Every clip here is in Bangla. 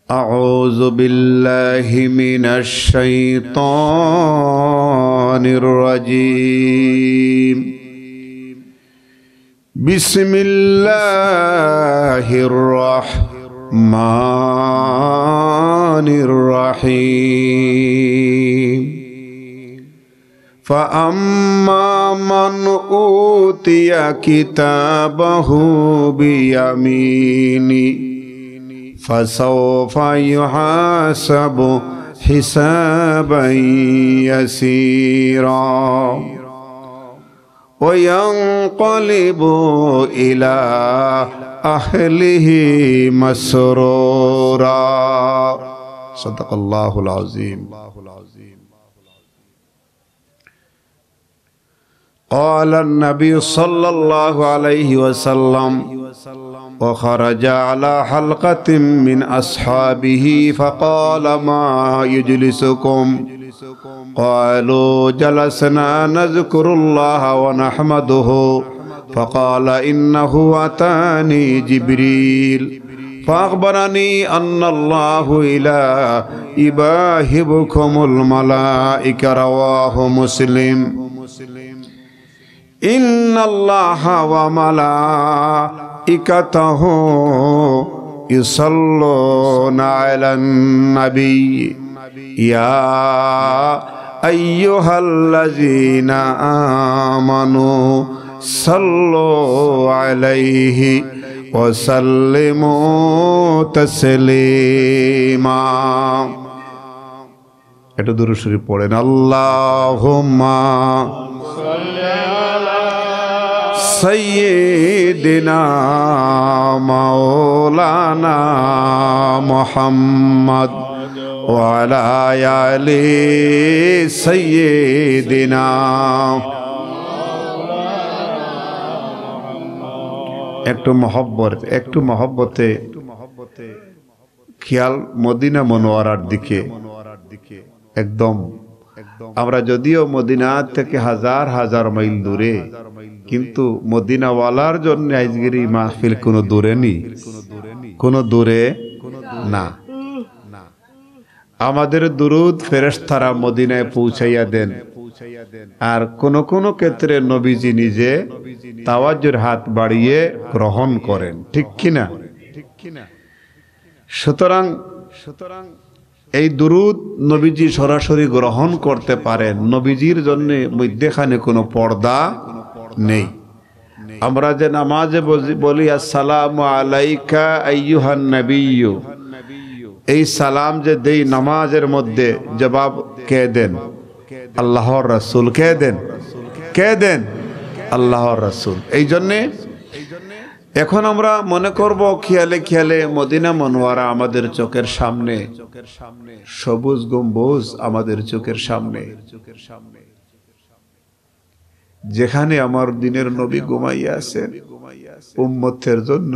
أعوذ بالله من الشيطان الرجيم بسم الله الرحمن الرحيم فأما من أوتي كتابه بيمينه فسوف يحاسب حسابا يسيرا وينقلب إلى أهله مسرورا صدق الله العظيم. قال النبي صلى الله عليه وسلم وخرج على حلقة من أصحابه فقال ما يجلسكم؟ قالوا جلسنا نذكر الله ونحمده. فقال إنه أتاني جبريل فأخبرني أن الله إلى يباهبكم الملائكة. رواه مسلم. إن الله وملائكته يصلون على النبي يا أيها الذين آمنوا صلوا عليه وسلموا تسليما. এটা দুরূদ শরীফ পড়েন। আল্লাহুম্মা سيدنا مولانا محمد وعلى آل سيدنا. একটু মহব্বতে খেয়াল মদিনা মনোয়ারার দিকে। একদম আমরা যদিও মদিনা থেকে হাজার হাজার মাইল দূরে, কিন্তু মদিনাওয়ালার জন্য আজকের এই মাহফিল কোনো দূরে নেই, কোনো দূরে না। আমাদের দুরুদ ফেরেশতারা মদিনায় পৌঁছাইয়া দেন, আর কোন ক্ষেত্রে নবীজি নিজে তাওয়াজ্জুর হাত বাড়িয়ে গ্রহণ করেন, ঠিক কিনা? সুতরাং এই দুরুদ নবীজি সরাসরি গ্রহণ করতে পারেন। নবীজির জন্য মধ্যখানে কোনো পর্দা নেই। আমরা যে নামাজে বলি আসসালামু আলাইকা আইয়ুহান নাবিয়্যু, এই সালাম যে দেই নামাজের মধ্যে জবাব কে দেন? আল্লাহর রাসূল। কে দেন? আল্লাহর রাসূল। এই জন্যে এখন আমরা মনে করব খেয়ালে খেয়ালে মদিনা মনোয়ারা আমাদের চোখের সামনে, সবুজ গম্বুজ আমাদের চোখের সামনে, যেখানে আমার দিনের নবী ঘুমাইয়া আছেন উম্মতের জন্য।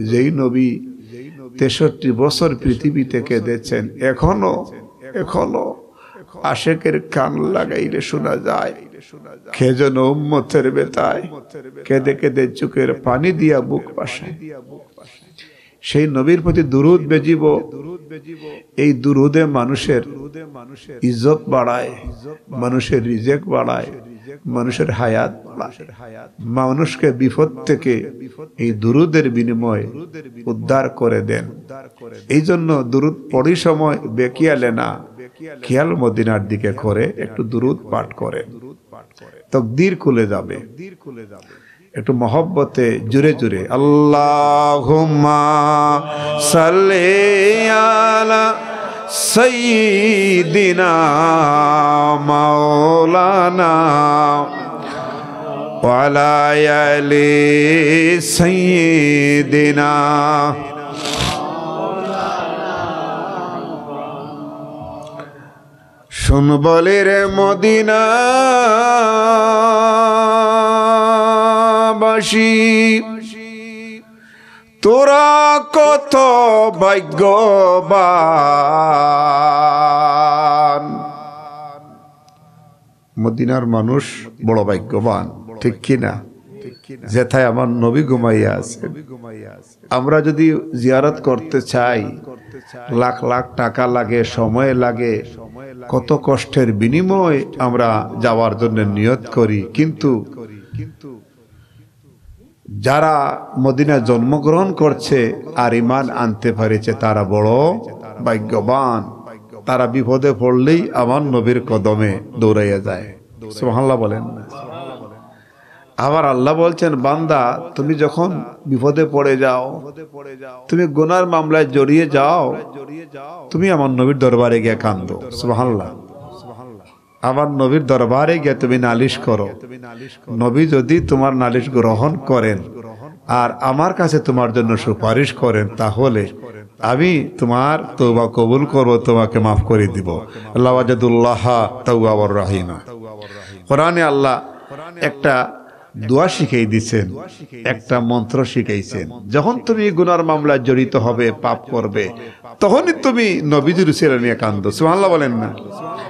যেই নবী 63 বছর পৃথিবী থেকে দেখছেন, এখনো আশেকের কান লাগাইলে শোনা যায় কে যেন উম্মতের বেতায় কেঁদে কেঁদে চোখের পানি দিয়া বুক পাশায়। সেই নবীর প্রতি দুরুদ বেজিব। এই দুরুদে মানুষের ইজ্জত বাড়ায়, মানুষের রিজেক বাড়ায়, মানুষের হায়াত বাড়ায়, মানুষকে বিপদ থেকে এই দুরুদের বিনিময়ে উদ্ধার করে দেন। এই জন্য দুরুদ পড়ি সময় বেকিয়ালে না, খেয়াল মদিনার দিকে করে একটু দুরুদ পাঠ করে, তকদির খুলে যাবে। একটু মহব্বতে জুড়ে জুড়ে আল্লাহুম্মা সাল্লি আলা সাইয়্যিদিনা মাওলানা ওয়া আলা আলি সাইয়্যিদিনা। শুন বলে রে মদিনাবাসী, তোরা কত ভাগ্যবান। মদিনার মানুষ বড় ভাগ্যবান, ঠিক কিনা? যেথায় আমার নবী ঘুমাইয়া আছেন। আমরা যদি জিয়ারত করতে চাই, লাখ লাখ টাকা লাগে, সময় লাগে, কত কষ্টের বিনিময় আমরা যাওয়ার জন্য নিয়ত করি, কিন্তু যারা মদিনায় জন্মগ্রহণ করছে আর ঈমান আনতে পারেছে তারা বড় ভাগ্যবান। তারা বিপদে পড়লেই আমার নবীর কদমে দৌড়াইয়া যায়। সুবহানাল্লাহ বলেন না? আবার আল্লাহ বলছেন, বান্দা তুমি যখন বিপদে পড়ে যাও, তুমি গুনার মামলায় জড়িয়ে যাও, তুমি আমার নবীর দরবারে গিয়ে কান্দো। সুবহানাল্লাহ। আমার নবীর দরবারে গিয়ে তুমি নালিশ করো। নবী যদি তোমার নালিশ গ্রহণ করেন আর আমার কাছে তোমার জন্য সুপারিশ করেন, তাহলে আমি তোমার তওবা কবুল করব, তোমাকে মাফ করে দিব। আল্লাহ ওয়াজাদুল্লাহ তাওয়াবুর রহিম। কোরআনে আল্লাহ একটা দোয়া শিখিয়ে দিয়েছেন, একটা মন্ত্র শিখাইছেন। যখন তুমি গুনার মামলায় জড়িত হবে, পাপ করবে, তখনই তুমি নবীজির উসিলা নিয়ে কান্দো। সুবহানাল্লাহ বলেন না?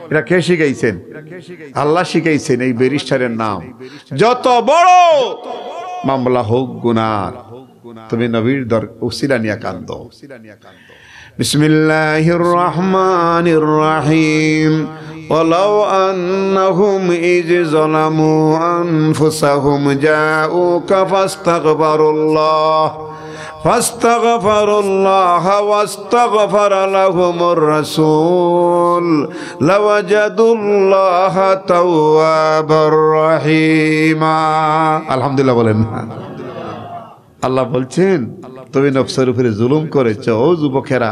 এটা কে শিখাইছেন? আল্লাহ শিখাইছেন। এই ব্যারিস্টারের নাম। যত বড় মামলা হোক গুনার, তুমি নবীর উসিলা নিয়ে কান্দো। বিসমিল্লাহির রহমানির রহিম। ولو أنهم إذ ظلموا أنفسهم جاءوك فاستغفروا الله واستغفر لهم الرسول لوجدوا الله توابا رحيما। আলহামদুলিল্লাহ বলেন। আল্লাহ বলছেন, তুমি নফসের উপরে জুলুম করেছো। ও যুবকেরা,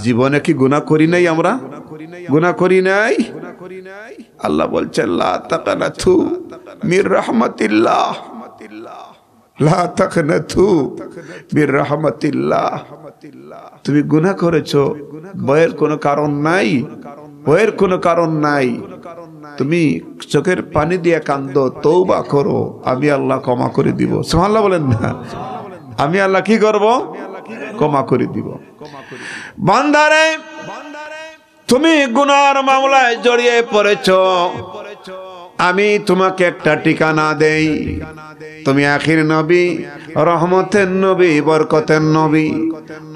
জীবনে কি গুনাহ করি নাই? আমরা গুনাহ করি নাই? আল্লাহ বলছেন, লা তাকনাতু মির রাহমাতিল্লাহ, লা তাকনাতু মির রাহমাতিল্লাহ। তুমি গুনাহ করেছো, ভয়ের কোনো কারণ নাই, ভয়ের কোনো কারণ নাই। তুমি চোখের পানি দিয়ে কান্দো, তওবা করো, আমি আল্লাহ ক্ষমা করে দিব। সুবহানাল্লাহ বলেন না? আমি আল্লাহ কি করব? ক্ষমা করে দিব। বান্দারে, তুমি গুনার মামলায় জড়িয়ে পড়েছো, আমি তোমাকে একটা ঠিকানা দেই। তুমি আখির নবী, রহমতের নবী, বরকতের নবী।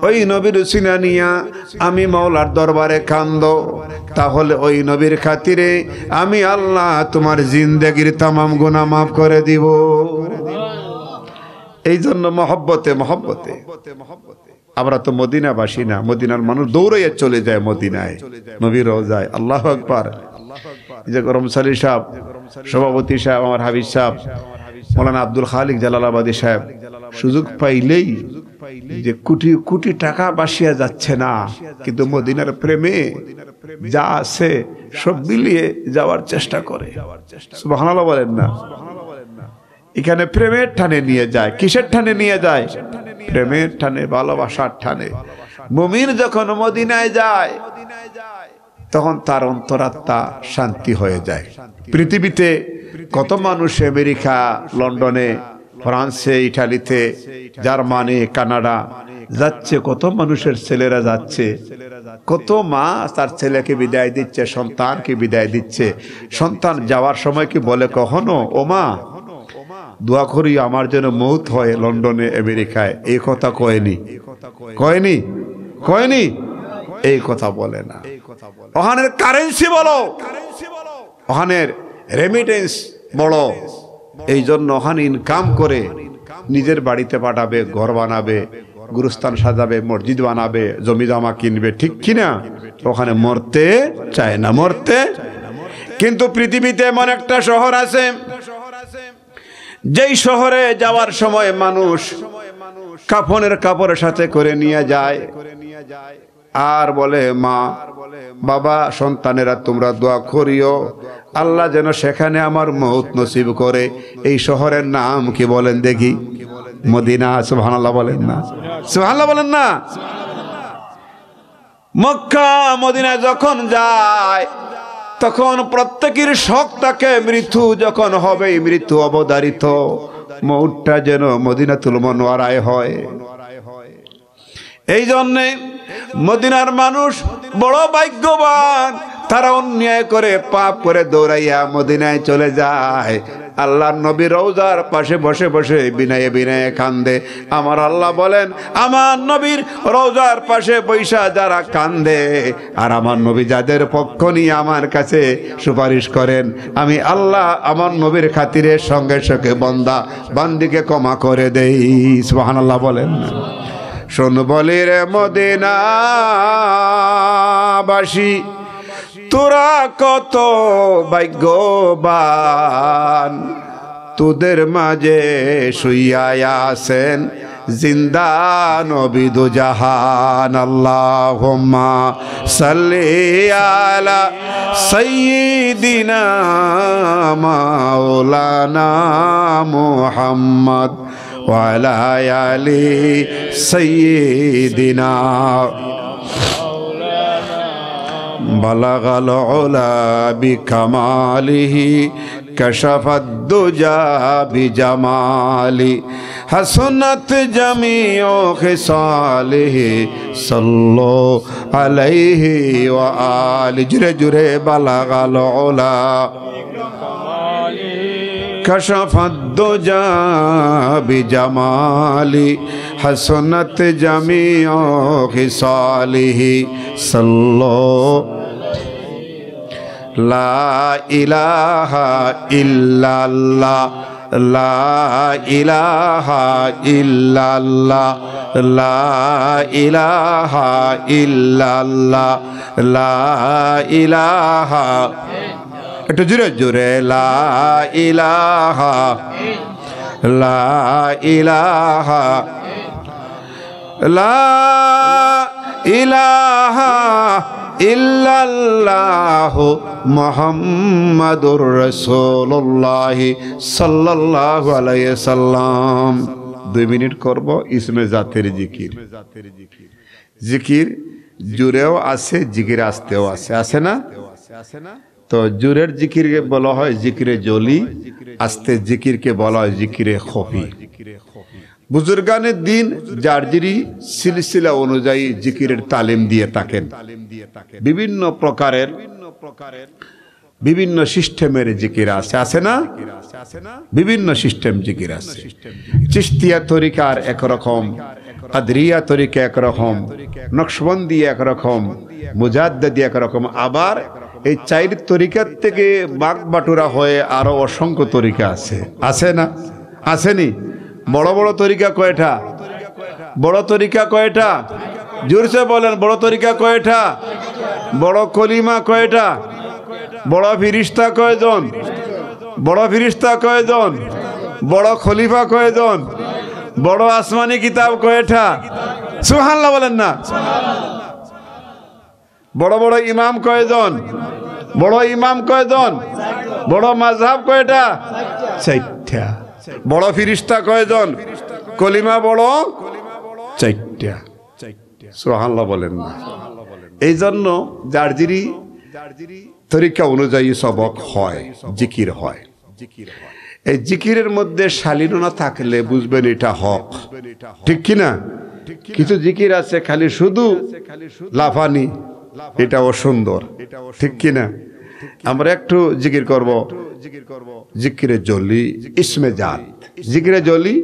ওই নবীর উসিলা নিয়া আমি মাওলার দরবারে কান্দো, তাহলে ওই নবীর খাতিরে আমি আল্লাহ তোমার জিন্দেগির তামাম গুনাহ মাফ করে দিব। এই জন্য মহব্বতে আমরা তো মদিনাবাসী না, মদিনার মানুষ দৌড়াইয়া চলে যায় মদিনায়, নবীর রওজায়। আল্লাহু আকবার। যে গরমসালী সাহেব, সভাপতি সাহেব, আমার হাবিব সাহেব, মৌলানা আব্দুল খালিক জালালাবাদী সাহেব সুযোগ পাইলেই যে কোটি কোটি টাকা বাসিয়া যাচ্ছে না, কিন্তু মদিনার প্রেমে যা আছে সব মিলিয়ে যাওয়ার চেষ্টা করে। সুবহানাল্লাহ বলেন না? এখানে প্রেমের টানে নিয়ে যায়। কিসের টানে নিয়ে যায়? প্রেমের টানে, ভালোবাসার টানে। মুমিন যখন মদিনায় যায়, তখন তার অন্তরাত্মা শান্তি হয়ে যায়। পৃথিবীতে কত মানুষ আমেরিকা, লন্ডনে, ফ্রান্সে, ইটালিতে, জার্মানি, কানাডা যাচ্ছে, কত মানুষের ছেলেরা যাচ্ছে, কত মা তার ছেলেকে বিদায় দিচ্ছে, সন্তানকে বিদায় দিচ্ছে। সন্তান যাওয়ার সময় কি বলে কখনো, ও মা দোয়া করি আমার যেন মৌত হয় লন্ডনে, আমেরিকায়? এই কথা কয়নি? এই কথা বলে না। ওখানের কারেন্সি বলো, ওখানের রেমিটেন্স বড়, এই জন্য ওখানে ইনকাম করে নিজের বাড়িতে পাঠাবে, ঘর বানাবে, গুরুস্থান সাজাবে, মসজিদ বানাবে, জমি জমা কিনবে, ঠিক কিনা? ওখানে মরতে চায় না, মরতে। কিন্তু পৃথিবীতে এমন একটা শহর আছে, যেই শহরে যাওয়ার সময় মানুষ কাফনের কাপড়ের সাথে করে নিয়ে যায় আর বলে, মা বাবা সন্তানেরা তোমরা দোয়া করিও আল্লাহ যেন সেখানে আমার মৌত নসিব করে। এই শহরের নাম কি বলেন দেখি? মদিনা। সুবহানাল্লাহ বলেন না? সুবহানাল্লাহ বলেন না? মক্কা মদিনা যখন যায়, তখন প্রত্যেকের শখ থাকে মৃত্যু যখন হবে, মৃত্যু অবধারিত, মৌতটা যেন মদিনাতুল মুনাওয়ারায় হয়। এই জন্যে মদিনার মানুষ বড় ভাগ্যবান, তারা অন্যায় করে পাপ করে দৌড়াইয়া মদিনায় চলে যায়। আল্লাহর নবী রওজার পাশে বসে বসে বিনয়ে বিনয়ে কান্দে। আমার আল্লাহ বলেন, আমার নবীর রওজার পাশে বৈশা যারা কান্দে আর আমার নবী যাদের পক্ষ নিয়ে আমার কাছে সুপারিশ করেন, আমি আল্লাহ আমার নবীর খাতিরে সঙ্গে সঙ্গে বান্দিকে ক্ষমা করে দেই। সুবহানাল্লাহ বলেন। শোন বলি রে মদিনাবাসী, তোরা কত ভাগ্যবান, তোদের মাঝে শুইয়া আছেন জিন্দা নবী দু জাহান। আল্লাহুম্মা সাল্লি আলা সাইয়্যিদিনা মাওলানা মুহাম্মদ ওয়া আলা আলি সাইয়্যিদিনা। বালাগাল উলা বিকামালিহি কাশাফাদ দুজা বিজামালি হাসনাত জামিউ খিসালিহি সাল্লু আলাইহি ওয়া আলি। জুরে জুরে বালাগাল উলা কাশাফাদ দুজা বিজামালি হাসনাত জামিউ খিসালিহি সাল্লু। লা ইলাহা ইল্লাল্লাহ, লা ইলাহা ইল্লাল্লাহ, লা ইলাহা ইল্লাল্লাহ, লা ইলাহা। একটু জোরে জোরে, লা ইলাহা, লা ইলাহা, লা ইলাহা ইল্লাল্লাহু মুহাম্মাদুর রাসূলুল্লাহ সাল্লাল্লাহু আলাইহি সাল্লাম। 2 মিনিট করব ইসমে জাতের জিকির। জিকির জোরেও আছে, জিকির আস্তেও আছে, আছে না? তো জোরের জিকিরকে বলা হয় জিকিরে জলি, আস্তে জিকিরকে বলা হয় জিকিরে খফি। বুজুর্গানের দিন জারজিরি সিলসিলা অনুযায়ী জিকিরের তালিম দিয়ে থাকেন। বিভিন্ন প্রকারের বিভিন্ন সিস্টেমের জিকির আছে, আছে না? বিভিন্ন সিস্টেম জিকির আছে। চিশতিয়া তরিকার একরকম, কাদরিয়া তরিকা একরকম, নকশবন্দি একরকম, মুজাদ্দিদি একরকম। আবার এই 4 তরিকার থেকে বাক বাটুরা হয়ে আরো অসংখ্য তরিকা আছে, আছে না? আসেনি? বড় বড় তরিকা কয়টা? বড় তরিকা কয়টা? জোরসে বলেন, বড় তরিকা কয়টা? বড় কলিমা কয়টা? বড় ফিরিস্তা কয়জন? বড় ফিরিস্তা কয়জন? বড় খলিফা কয়জন? বড় আসমানি কিতাব কয়টা? সুবহানাল্লাহ বলেন না? বড় বড় ইমাম কয়জন? বড় ইমাম কয়জন? বড় মাযহাব কয়টা? 4টা। বড় ফিরিস্তা কয়জন? কলিমা বড় 4টা। সুবহানাল্লাহ বলেন না? এই জন্য জারজিরি তরিকা অনুযায়ী সবক হয়, জিকির হয়। এই জিকিরের মধ্যে শালীনতা থাকলে বুঝবেন এটা হক, ঠিক কি না? কিছু জিকির আছে খালি শুধু লাফানি, এটা অসুন্দর, ঠিক কি না? আমরা একটু জিকির করব, জিকিরে জলি ইসমে জাত। জিকিরে জলি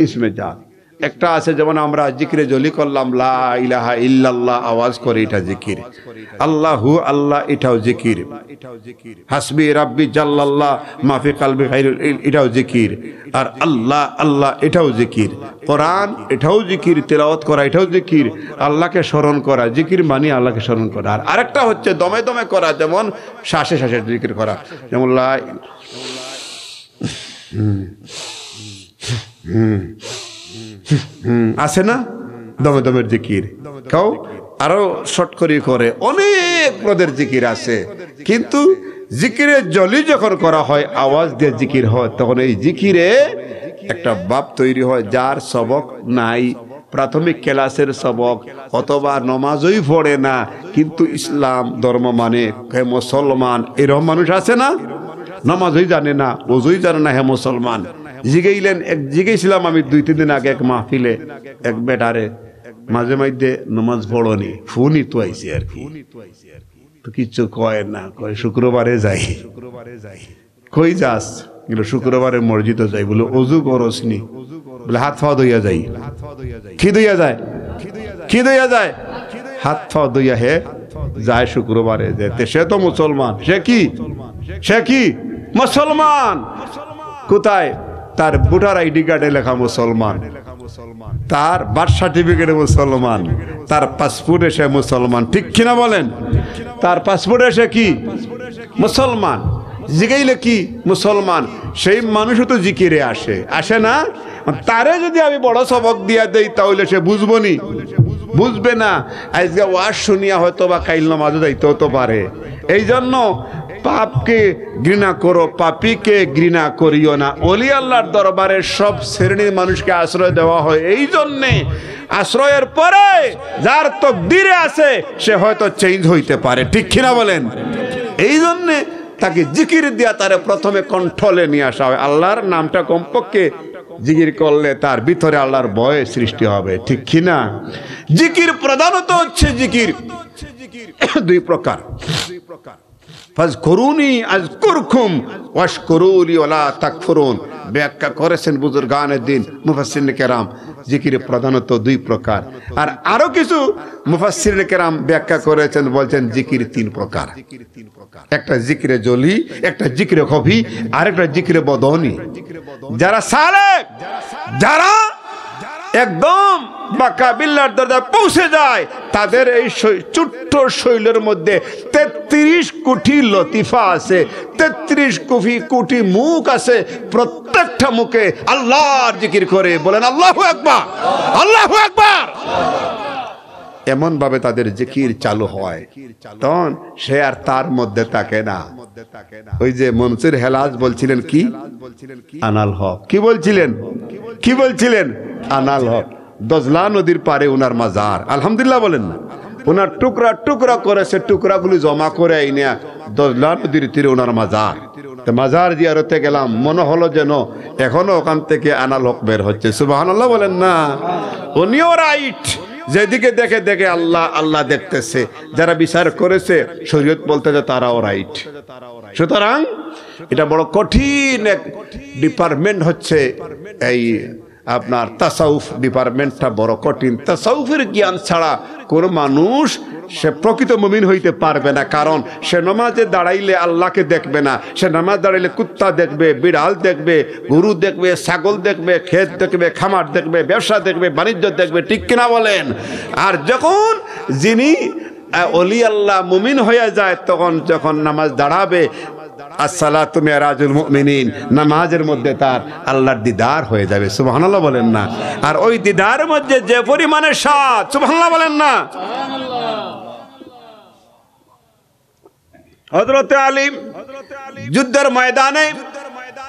ইসমে জাত একটা আছে, যেমন আমরা জিকিরে জলি করলাম লা ইলাহা ইল্লাল্লাহ আওয়াজ করে, এটা জিকির। আল্লাহু আল্লাহ, এটাও জিকির। হাসবি রাব্বি জাল্লাল্লাহ মাফি কলবি খায়রুল, এটাও জিকির। আর আল্লাহ আল্লাহ, এটাও জিকির। কোরআন, এটাও জিকির। তেলাওয়াত করা, এটাও জিকির। আল্লাহকে স্মরণ করা, জিকির মানে আল্লাহকে স্মরণ করা। আর আরেকটা হচ্ছে দমে দমে করা, যেমন শ্বাসে শ্বাসে জিকির করা, যেমন লা আছে না দমে দমের জিকির। কেউ আরো শর্ট করে অনেক পদের জিকির আছে। কিন্তু জিকিরে জলি যখন করা হয়, আওয়াজ দিয়ে জিকির হয়, তখন এই জিকিরে একটা ভাব তৈরি হয়। যার সবক নাই, প্রাথমিক ক্লাসের সবক, অথবা নমাজই পড়ে না, কিন্তু ইসলাম ধর্ম মানে হে মুসলমান, এরকম মানুষ আছে না? নমাজই জানে না, ওযুই জানে না, হে মুসলমান। জিগেছিলাম আমি 2-3 দিন আগে এক মাহফিলে, এক বেটারে মাঝে মাঝে নমাজ পড়নি, ফোনই তো আইছে আর কি। তো কিচ্ছু কয় না, কয় শুক্রবারে যাই। কই যাস? শুক্রবারে মসজিদে যাই। বলে অজু করসনি? বলে হাত পা ধুইয়া যাই। কি ধুইয়া যায়? কি ধুইয়া যায়? হাত পা ধুইয়া হে যায় শুক্রবারে যেতে। সে তো মুসলমান। সে কি? সে কি মুসলমান? কোথায়? তার ভোটার আইডি কার্ডে লেখা মুসলমান, তার বার্থ সার্টিফিকেটে মুসলমান, তার পাসপোর্টে সে মুসলমান। ঠিক কিনা বলেন? তার পাসপোর্টে সে কি? মুসলমান। জিগাইলে কি? মুসলমান। সেই মানুষও তো জিকিরে আসে, আসে না? তারে যদি আমি বড় সবক দিয়া দেই তাহলে সে বুঝবো নি? বুঝবে না। আজকে ওয়াজ শুনিয়া হয়তো বা কাইল নামাজও যাইতেও তো পারে। এই জন্য পাপকে ঘৃণা করো, পাপীকে ঘৃণা করিও না। ওলি আল্লাহর দরবারে সব শ্রেণীর মানুষকে আশ্রয় দেওয়া হয় এই জন্যে, আশ্রয়ের পরে যার তকদিরে আছে সে হয়তো চেঞ্জ হইতে পারে। ঠিক কিনা বলেন? এই জন্যে তাকে জিকির দিয়া তারে প্রথমে কন্ট্রোলে নিয়ে আসা হয়। আল্লাহর নামটা কমপক্ষে জিকির করলে তার ভিতরে আল্লাহর ভয় সৃষ্টি হবে। ঠিক কিনা? জিকির প্রধানত হচ্ছে জিকির দুই প্রকার। ফাজকুরুনি আযকুরকুম ওয়াশকুরুলি ওয়ালা তাকফুরুন। ব্যাখ্যা করেছেন বুজুর্গানে দ্বীন মুফাসসিরিনে কেরাম। জিকির প্রধানত দুই প্রকার। আর আরো কিছু মুফাসসিরিনে কেরাম ব্যাখ্যা করেছেন, বলছেন জিকির তিন প্রকার। একটা জিকিরে জলি, একটা জিকিরে খফি, আর একটা জিকিরে বদনি। যারা সালেক, যারা একদম বাঁকা বিল্লার দরজায় পৌঁছে যায়, তাদের এই ছোট্ট শৈলের মধ্যে 33 কোটি লতিফা আছে, 33 কোটি মুখ আছে। প্রত্যেকটা মুখে আল্লাহর জিকির করে। বলেন আল্লাহু আকবার, আল্লাহু আকবার। এমন ভাবে তাদের জিকির চালু হয়, তখন সে আর তার মধ্যে থাকে না। ওই যে মনসুর হেলাজ বলছিলেন কি? আনাল হক। কি বলছিলেন? কি বলছিলেন? আনাল হক। দজলা নদীর পারে উনার মাজার। আলহামদুলিল্লাহ বলেন না? উনার টুকরা টুকরা করেছে, টুকরাগুলি জমা করে আইনা দজলা নদীর তীরে উনার মাজার। মাজার জিয়ারতে গেলাম, মনে হলো যেন এখনো ওখান থেকে আনাল হক বের হচ্ছে। সুবহানাল্লাহ বলেন না? উনিও রাইট। যেদিকে দেখে দেখে আল্লাহ আল্লাহ দেখতেছে। যারা বিচার করেছে শরীয়ত বলতেছে তারাও রাইট। সুতরাং এটা বড় কঠিন এক ডিপার্টমেন্ট হচ্ছে এই আপনার তাসাউফ ডিপার্টমেন্টটা বড় কঠিন। তাসাউফের জ্ঞান ছাড়া কোন মানুষ সে প্রকৃত মুমিন হইতে পারবে না। কারণ সে নামাজে দাঁড়াইলে আল্লাহকে দেখবে না। সে নামাজ দাঁড়াইলে কুত্তা দেখবে, বিড়াল দেখবে, গরু দেখবে, ছাগল দেখবে, ক্ষেত দেখবে, খামার দেখবে, ব্যবসা দেখবে, বাণিজ্য দেখবে। ঠিক কিনা বলেন? আর যখন যিনি ওলি আল্লাহ মুমিন হয়ে যায়, তখন যখন নামাজ দাঁড়াবে, আসসালাতু মিরাজুল মুমিনিন, নামাজের মধ্যে তার আল্লাহর দিদার হয়ে যাবে। সুবহানাল্লাহ বলেন না? আর ওই দিদারের মধ্যে যে পরিমাণে স্বাদ, সুবহানাল্লাহ বলেন না? হযরত আলী যুদ্ধের ময়দানে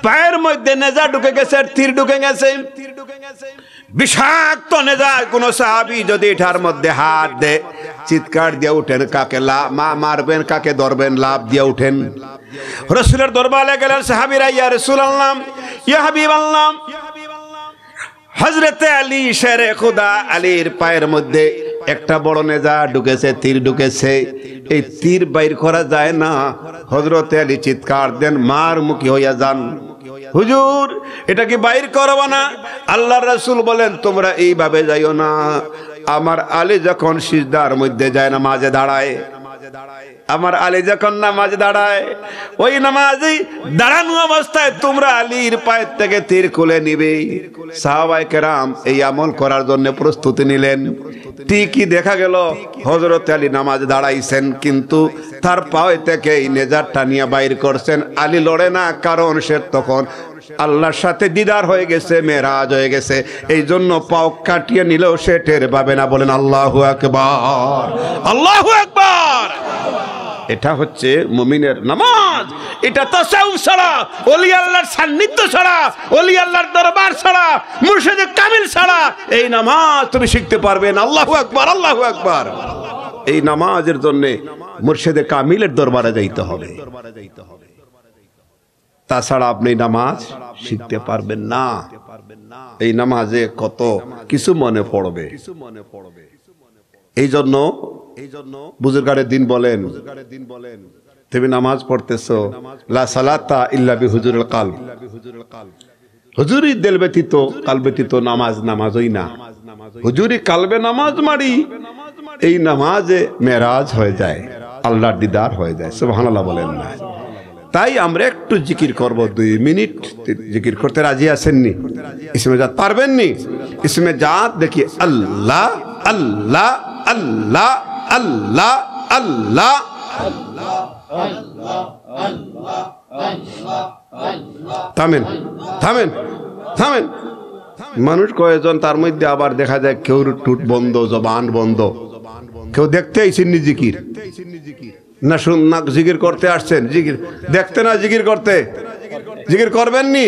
পায়ের মধ্যে নেজা ঢুকে গেছে, তীর ঢুকে গেছে। বিষাক্ত নেজা। কোন সাহাবী যদি এটার মধ্যে হাত দেয়, চিৎকার দিয়ে উঠেন। কাকে মারবেন, কাকে ধরবেন, লাভ দিয়ে উঠেন। রাসূলের দরবারে গেলেন সাহাবীরা, ইয়া রাসূলুল্লাহ, ইয়া হাবিবাল্লাহ, হযরত আলী শেরে খুদা, আলীর পায়ের মধ্যে একটা বড় নেজা ঢুকেছে, তীর ঢুকেছে। এই তীর বাইর করা যায় না। হযরত আলী চিৎকার দেন, মার মুখী হইয়া যান। হুজুর, এটা কি বাইর করব না? আল্লাহর রাসূল বলেন, তোমরা এইভাবে যাইও না। আমার আলী যখন সিজদার মধ্যে যায়, নামাজে দাঁড়ায়, আমার আলী যখন নামাজ দাঁড়ায়, ওই নামাজে দাঁড়ানো অবস্থায় তোমরা আলীর পায়ের থেকে তীর খুলে নিবে। সাহাবায়ে কেরাম এই আমল করার জন্য প্রস্তুতি নিলেন। ঠিকই দেখা গেল হযরত আলী নামাজ দাঁড়াইছেন, কিন্তু তার পায়ে থেকে এই নেজারটা নিয়ে বাইর করছেন। আলী লড়ে না, কারণ সে তখন আল্লাহর সাথে দিদার হয়ে গেছে, মেরাজ হয়ে গেছে। এই জন্য পাও কাটিয়ে নিলেও সে টের পাবে না। বলেন আল্লাহু আকবার, আল্লাহু আকবার। এটা হচ্ছে মুমিনের নামাজ। এটা তাসাউফ ছাড়া, ওলি আল্লাহর সান্নিধ্য ছাড়া, ওলি আল্লাহর দরবার ছাড়া, মুর্শিদে কামিল ছাড়া এই নামাজ তুমি শিখতে পারবে না। আল্লাহু আকবার, আল্লাহু আকবার। এই নামাজের জন্য মুর্শিদে কামিলের দরবারে যাইতে হবে, তাছাড়া আপনি নামাজ শিখতে পারবেন না। এই নামাজে কত কিছু মনে পড়বে। এই জন্য বুজুর্গানের দিন বলেন, তুমি নামাজ পড়তেছো, লা সালাতা ইল্লা বিহুজুরিল কালব, হুজুরি দিল ব্যতীত কাল ব্যতীত নামাজই না। হুজুরি কালবে নামাজ মারি, এই নামাজে মেরাজ হয়ে যায়, আল্লাহর দিদার হয়ে যায়। সুবহানাল্লাহ বলেন না? তাই আমরা একটু জিকির করব, 2 মিনিট জিকির করতে রাজি আছেননি? ইসমে জাত পারবেননি? ইসমে জাত দেখি আল্লাহ আল্লাহ আল্লাহ আল্লাহ আল্লাহ। থামেন থামেন থামেন। মানুষ কয়েকজন, তার মধ্যে আবার দেখা যায় কেউ টুট বন্ধ, জবান বন্ধ, কেউ দেখতে আইসেননি জিকির না, না জিকির করতে আসছেন, জিকির দেখতে না জিকির করতে। জিকির করবেননি?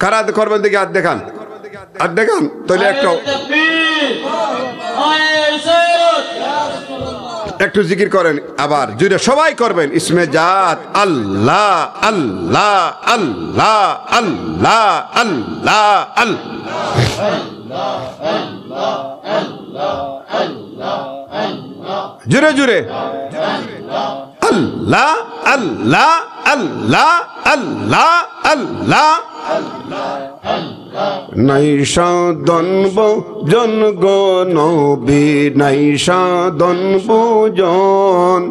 কারা করবেন দেখি হাত দেখান, হাত দেখান। তাহলে একটু জিকির করেন আবার জুড়ে, সবাই করবেন। ইসমে জাত আল্লাহ আল্লাহ আল্লাহ আল্লাহ আল্লাহ আল্লাহ, জুড়ে জুড়ে আল্লাহ আল্লাহ আল্লাহ আল্লাহ আল্লাহ। নাইসাদন জন গো নবী, নাইসাদন জন,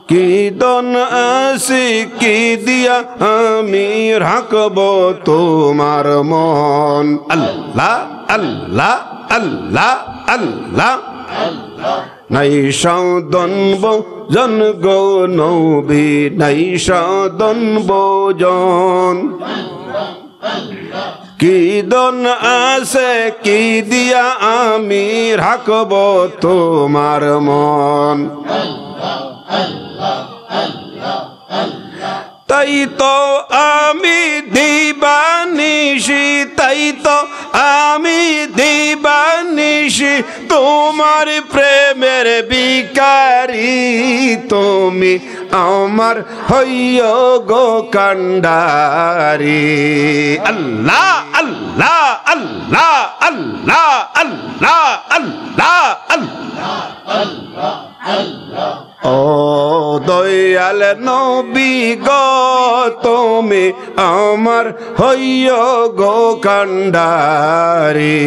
কি দন আসি কি দিয়া আমি রাখব তোমার মন। আল্লাহ আল্লাহ আল্লাহ আল্লাহ। নাইসাদন জন গো নবী, নাইসাদন জন, কি দন আসে কি দিয়া আমি রাখব তোমার মন। তাই তো আমি দিবানিশি, তাই তো আমি দিবানিশি তোমার প্রেমের বিকারি। তুমি আমার হইয় গো কান্ডারি। আল্লাহ আল্লাহ আল্লাহ আল্লাহ আল্লাহ আল্লাহ আল্লাহ। ও দয়াল নবী গো, তুমি আমার হইয় গো কান্ডারি।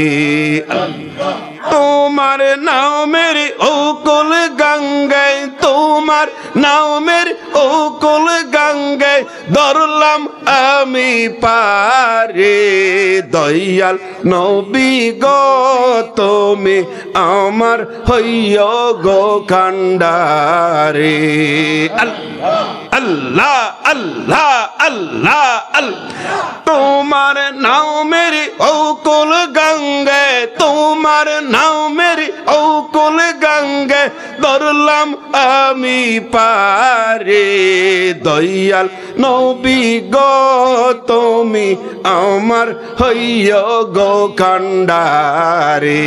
তোমার নামের উকুল গঙ্গায়, তোমার নামের উকুল গঙ্গায় ধরলাম আমি পারে। দয়াল নবী গো, তুমি আমার হইয় গো কান্ডারে। আল্লাহ আল্লাহ আল্লাহ আল্লাহ। তোমার নামের উকুল গঙ্গে, তোমার নামের উকুল গঙ্গে ধরলাম আমি পারে। দয়াল নবী গো, তুমি আমার হইয় গো কান্ডারে।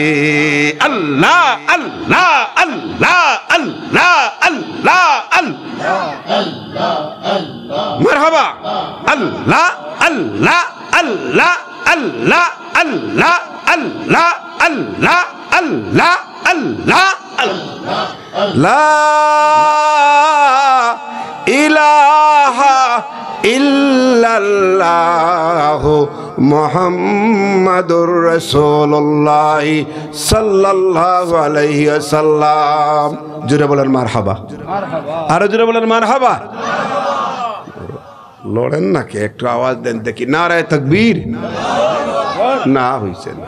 আল্লাহ আল্লাহ আল্লাহ আল্লাহ আল্লাহ আল্লাহ। মারহাবা। আল্লাহ আল্লাহ আল্লাহ আল্লাহ আল্লাহ আল্লাহ আল্লাহ আল্লাহ আল্লাহ আল্লাহ। লা ইলাহা ইল্লাল্লাহু মুহাম্মাদুর রাসূলুল্লাহ সাল্লাল্লাহু আলাইহি ওয়াসাল্লাম। জোরে বলেন মারহাবা। আরো জোরে বলেন মারহাবা। লড়েন নাকি? একটু আওয়াজ দেন দেখি। নারায়ে তাকবীর। না হইছে না।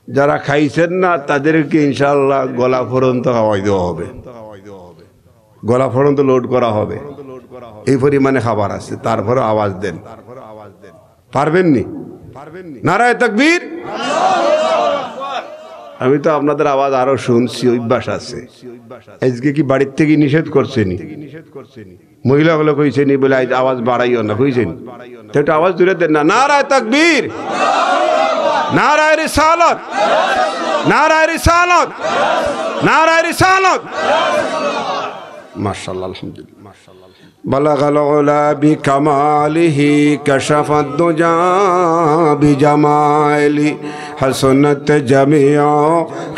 যারা খাইছেন না তাদেরকে ইনশাআল্লাহ গলা পর্যন্ত খাওয়াই দেওয়া হবে, গলা পর্যন্ত লোড করা হবে। এই পরিমাণে খাবার আছে, তারপরে আওয়াজ দেন। পারবেননি? নারায়ে তাকবীর। আমি তো আপনাদের আওয়াজ আরো শুনছি, অভ্যাস আছে। আজকে কি বাড়ির থেকে নিষেধ করছেনি? মহিলা বলে কইছেনি বলে আওয়াজ বাড়াইও না, কইছেন তো একটু আওয়াজ দূরে দেন না। নারায়ে তাকবীর, নারায়ে রিসালাত, নারায়ে রিসালাত, নারায়ে রিসালাত। মাশাআল্লাহ, আলহামদুলিল্লাহ। بلغ العلا بكماله كشف الدجى بجماله حسنت جميع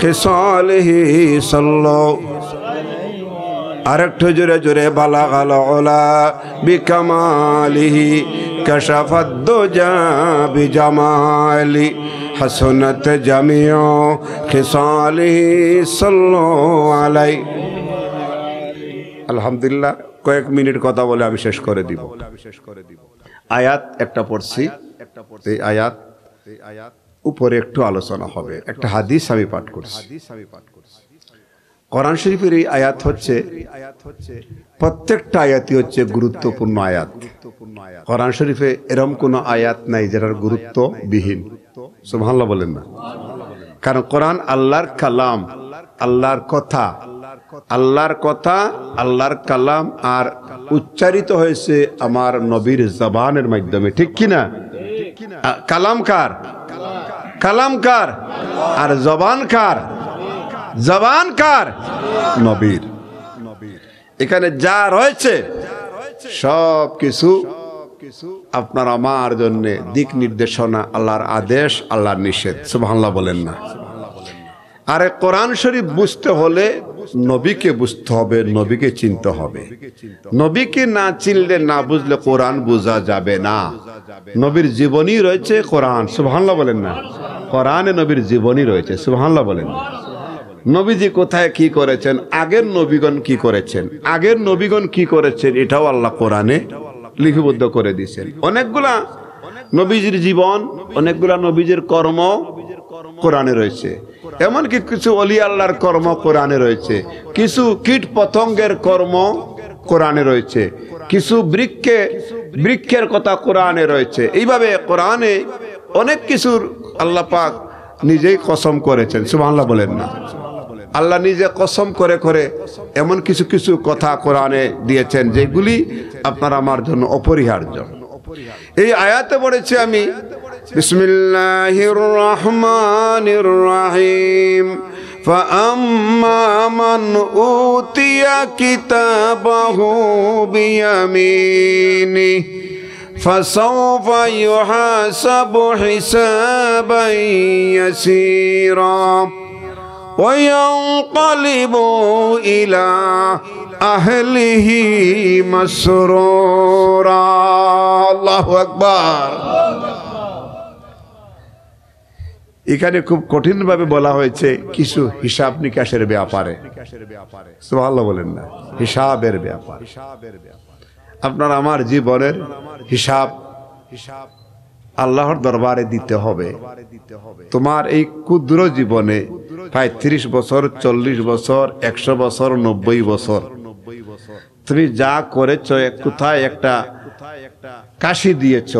خصاله صلى আরেকটু জোরে জোরে بلغ العلا بكماله كشف الدجى بجماله حسنت جميع خصاله صلى عليه। আলহামদুলিল্লাহ, কয়েক মিনিট কথা বলে আমি শেষ করে দিব। আয়াত একটা পড়ছি, এই আয়াত উপরে একটু আলোচনা হবে। একটা হাদিস আমি পাঠ করছি। কোরআন শরীফের এই আয়াত হচ্ছে, প্রত্যেকটা আয়াতই হচ্ছে গুরুত্বপূর্ণ আয়াত। কোরআন শরীফে এরকম কোনো আয়াত নাই যেটার গুরুত্ব বিহীন। সুবহানাল্লাহ বলেন না? কারণ কোরআন আল্লাহর কালাম, আল্লাহর কথা, আল্লাহর কথা, আল্লাহর কালাম, আর উচ্চারিত হয়েছে আমার নবীর জবানের মাধ্যমে, ঠিক কিনা? কালাম কার? কালাম কার? আর জবান কার? জবান কার? নবীর। এখানে যা রয়েছে সব কিছু আপনার আমার জন্য দিক নির্দেশনা, আল্লাহর আদেশ, আল্লাহর নিষেধ। সুবহানাল্লাহ বলেন না? আরে কোরআন শরীফ বুঝতে হলে নবীকে বুঝতে হবে, নবীকে চিনতে হবে। নবীকে না চিনলে, না বুঝলে কোরআন বোঝা যাবে না। নবীর জীবনী রয়েছে কোরআন। সুবহানাল্লাহ বলেন না? কোরআনে নবীর জীবনী রয়েছে। সুবহানাল্লাহ বলেন না? নবীজি কোথায় কি করেছেন, আগের নবীগণ কি করেছেন, আগের নবীগণ কি করেছেন, এটাও আল্লাহ কোরআনে লিপিবদ্ধ করে দিয়েছেন। অনেকগুলা নবীজির জীবন, অনেকগুলা নবীজির কর্ম কোরআনে রয়েছে। এমনকি কিছু ওলি আল্লাহর কর্ম কোরআনে রয়েছে, কিছু কীট পতঙ্গের কর্ম কোরআনে রয়েছে, কিছু বৃক্ষের কথা কোরআনে রয়েছে। এইভাবে কোরআনে অনেক কিছুর আল্লাহ পাক নিজেই কসম করেছেন। সুবহানাল্লাহ বলেন না? আল্লাহ নিজে কসম করে করে এমন কিছু কিছু কথা কোরআনে দিয়েছেন যেগুলি আপনার আমার জন্য অপরিহার্য। এই আয়াতে পড়েছি আমি, বিসমিল্লাহির রহমানির রহিম, فأما من أوتي كتابه بيمينه فسوف يحاسب حسابا يسيرا وينقلب إلى أهله مسرورا। الله أكبر। এখানে খুব কঠিন ভাবে বলা হয়েছে কিছু হিসাব নিকাশের ব্যাপারে। সুবহানাল্লাহ বলেন না? হিসাবের ব্যাপার। আপনার আমার জীবনের হিসাব আল্লাহর দরবারে দিতে হবে। তোমার এই ক্ষুদ্র জীবনে প্রায় 30 বছর, 40 বছর, 100 বছর, 90 বছর তুমি যা করেছো, কোথায় একটা কাশি দিয়েছ,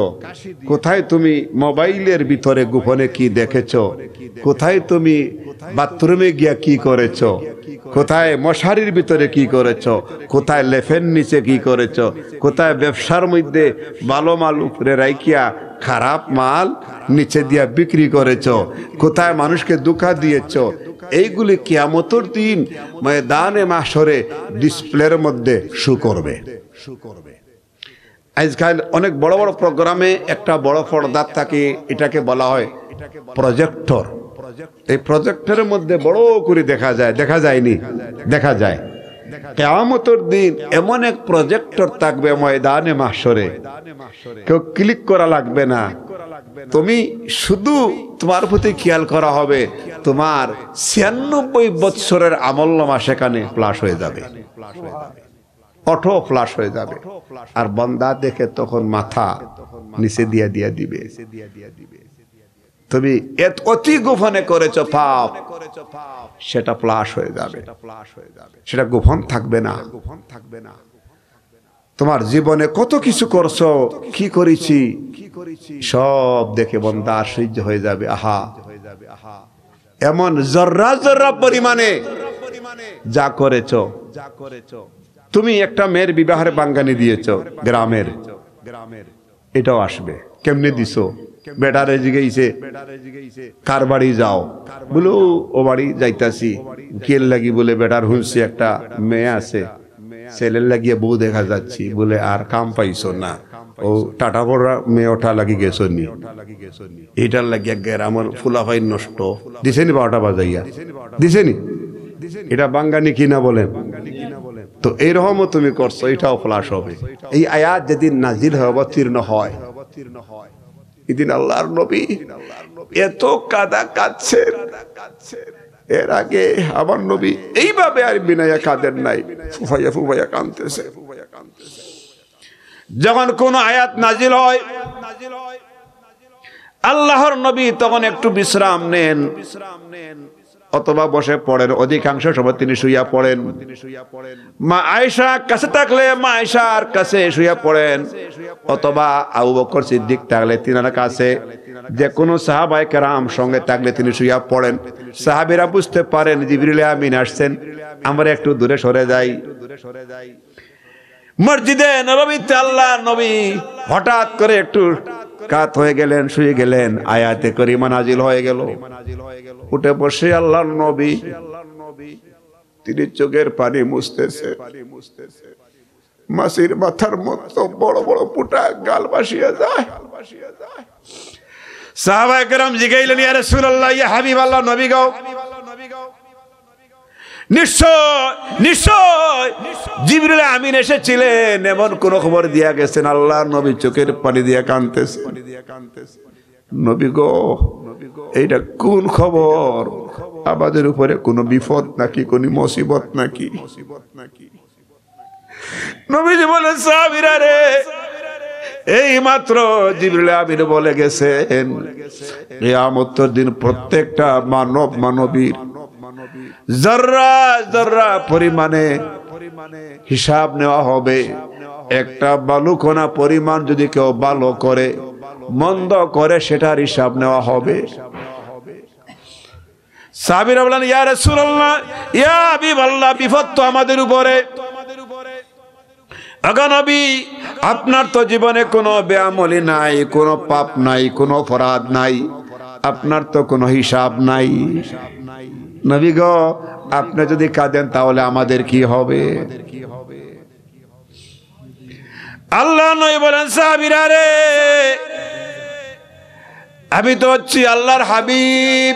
কোথায় তুমি মোবাইলের ভিতরে গোপনে কি দেখেছো, কোথায় তুমি বাথরুমে গিয়া কি করেছো, কোথায় মশারির ভিতরে কি করেছো, কোথায় লেফের নিচে কি করেছো, কোথায় ব্যবসার মধ্যে ভালো মাল উপরে রাইকিয়া খারাপ মাল নিচে দিয়া বিক্রি করেছো, কোথায় মানুষকে ধোঁকা দিয়েছো, এইগুলি কিয়ামতের দিন ময়দানে মাহশরে ডিসপ্লের মধ্যে শো করবে। আজকাল অনেক বড় বড় প্রোগ্রামে একটা বড় পর্দা থাকে, এটাকে বলা হয় প্রজেক্টর। এই প্রজেক্টরের মধ্যে বড় করে দেখা যায়, দেখা যায়নি, দেখা যায়। কিয়ামতের দিন এমন এক প্রজেক্টর থাকবে ময়দানে মাহশরে, কেউ ক্লিক করা লাগবে না। তুমি শুধু তোমার প্রতি খেয়াল করা হবে, তোমার 96 বৎসরের আমলনামা সেখানে ফ্লাশ হয়ে যাবে, অটো ফ্লাশ হয়ে যাবে। আর বান্দা দেখে তখন মাথা নিচে দিয়া দিবে, তুমি অতি গোপনে করেছো পাপ, সেটা ফ্লাশ হয়ে যাবে, সেটা গোপন থাকবে না। তোমার জীবনে কত কিছু করছো, কি করেছি সব দেখে বান্দা আশ্চর্য হয়ে যাবে। আহা, এমন জর্রা জর্রা পরিমাণে যা করেছো। তুমি একটা মেয়ের বিবাহের বাঙ্গানি দিয়েছো গ্রামের, এটাও আসবে। কেমনে দিছো? বেটারে জিগাইছে কার বাড়ি যাও, বলো ও বাড়ি যাইতাছি। কেল লাগি বলে বেটার হুঁসি একটা মেয়ে আছে, ছেলের লাগিয়ে বউ দেখা যাচ্ছি বলে আর কাম পাইছো না, ও টাটা পড়া মেয়ে ওঠা লাগি গেছো নি, এটার লাগিয়ে গ্রামের ফুলাফাই নষ্ট দিছে নি 12টা বাজাইয়া দিছে নি, এটা বাঙ্গানি কিনা বলেন। তো এইরকমও তুমি করছো, এটাও ফ্লাশ হবে। এই আয়াত যেদিন নাজিল হয় অবতীর্ণ হয়, এদিন আল্লাহর নবী এত কাদা কাঁদছে, এর আগে আমার নবী এইভাবে আর বিনায়া কাঁদেন নাই, ফুফাইয়া ফুফাইয়া কাঁদতেছে। যখন কোন আয়াত নাজিল হয় আল্লাহর নবী তখন একটু বিশ্রাম নেন অথবা বসে পড়েন, অধিকাংশ সময় তিনি শুইয়া পড়েন। মা আয়েশা কাছে থাকলে মা আয়েশার কাছে শুইয়া পড়েন, অথবা আবু বকর সিদ্দিক থাকলে তিনার কাছে, যে কোনো সাহাবায়ে কেরাম সঙ্গে থাকলে তিনি শুইয়া পড়েন। সাহাবীরা বুঝতে পারেন জিবরিল আমিন আসছেন, আমরা একটু দূরে সরে যাই। মসজিদে নববীতে আল্লাহ নবী হঠাৎ করে একটু কাত হয়ে গেলেন, শুয়ে গেলেন, আয়াতে কারিমা নাজিল হয়ে গেল। উঠে বসে আল্লাহর নবী তিনি চোখের পানি মুছতেছে, মাসির মাথার মতো বড় বড় পুটা গাল ভাসিয়া যায়। সাহাবায়ে কেরাম জিগাইলেন, ইয়া রাসূলুল্লাহ, ইয়া হাবিবাল্লাহ, নবী গো, নিশ্চয় নিশ্চয় জিবরিল আমিন এসেছিলেন, এমন কোন খবর দিয়া গেছেন? আল্লাহর নবী চোখের পানি দিয়া কাঁদতেছে। নবী গো, এইটা কোন খবর? আমাদের উপরে কোন বিপদ নাকি, কোন মুসিবত নাকি? নবীজি বলেন, সাহাবীরা রে, এই মাত্র জিবরিল আমিন বলে গেছেন কিয়ামতের দিন প্রত্যেকটা মানব মানবীর জর্রা জর্রা পরিমাণে হিসাব নেওয়া হবে। একটা বালুকণা পরিমাণ যদি কেউ ভালো করে মন্দ করে সেটার হিসাব নেওয়া হবে। সাহাবীরা বলেন, ইয়া রাসূলুল্লাহ, ইয়া হাবিবাল্লাহ, বিপদ তো আমাদের উপরে। আগা নবী, আপনার তো জীবনে কোনো বেআমলি নাই, কোনো পাপ নাই, কোনো অপরাধ নাই, আপনার তো কোনো হিসাব নাই। নবী গো, আপনি যদি কাঁদেন তাহলে আমাদের কি হবে? আল্লাহ নবী বলেন, সাহাবীরা রে, আমি তো হচ্ছি আল্লাহর হাবিব।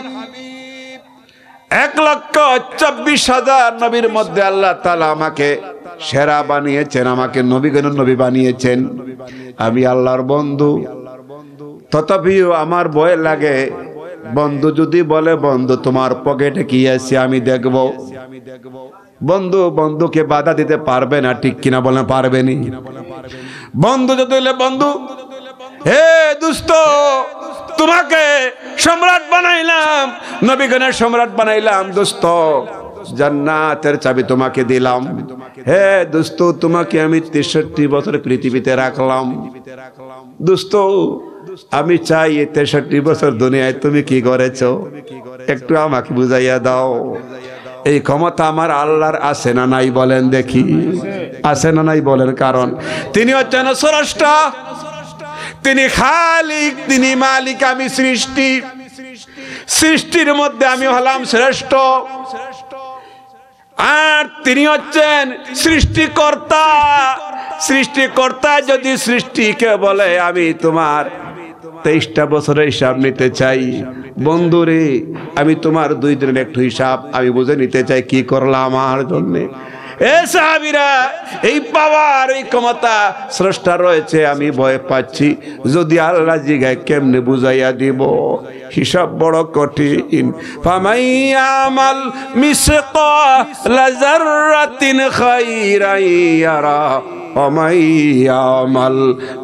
1,24,000 নবীর মধ্যে আল্লাহ তাআলা আমাকে সেরা বানিয়েছেন, আমাকে নবীগণ নবী বানিয়েছেন। আমি আল্লাহর বন্ধু, তথাপিও আমার ভয় লাগে। বন্ধু যদি বলে, বন্ধু তোমার পকেটে কি আছে আমি দেখব, বন্ধু বন্ধুকে বাধা দিতে পারবে না, ঠিক কিনা বলেন? পারবেনি। বন্ধু যদি বলে, বন্ধু হে দুস্ত, তোমাকে সম্রাট বানাইলাম, নবীগণের সম্রাট বানাইলাম, দোস্ত জান্নাতের চাবি তোমাকে দিলাম। হে দোস্ত, তোমাকে আমি 63 বছর পৃথিবীতে রাখলাম। দোস্ত, আমি চাই এই 63 বছর দুনিয়ায় তুমি কি করেছো একটু আমাকে বুঝাইয়া দাও। এই ক্ষমতা আমার আল্লাহর আছে না নাই বলেন দেখি? আছে না নাই বলেন? কারণ তিনি হচ্ছেন স্রষ্টা, তিনি খালিক, তিনি মালিক, আমি সৃষ্টি। সৃষ্টির মধ্যে আমি হলাম শ্রেষ্ঠ, আর তিনি হচ্ছেন সৃষ্টিকর্তা। সৃষ্টিকর্তা যদি সৃষ্টিকে বলে আমি তোমার 23টা বছরের হিসাব নিতে চাই, বন্ধুরে আমি তোমার 2 দিনের একটু হিসাব আমি বুঝে নিতে চাই, কি করলাম আমার জন্যে? এ সাহাবীরা, এই পাওয়ার, এই ক্ষমতা স্রষ্টা রয়েছে, আমি ভয় পাচ্ছি। যদি আল্লাহ জিগায় কেমনে বুঝাইয়া দিব? হিসাব বড় কঠিন। ফামাইয়ামাল মিসকালা যাররাতিন খাইরান ইয়ারা ওয়া মাইয়ামাল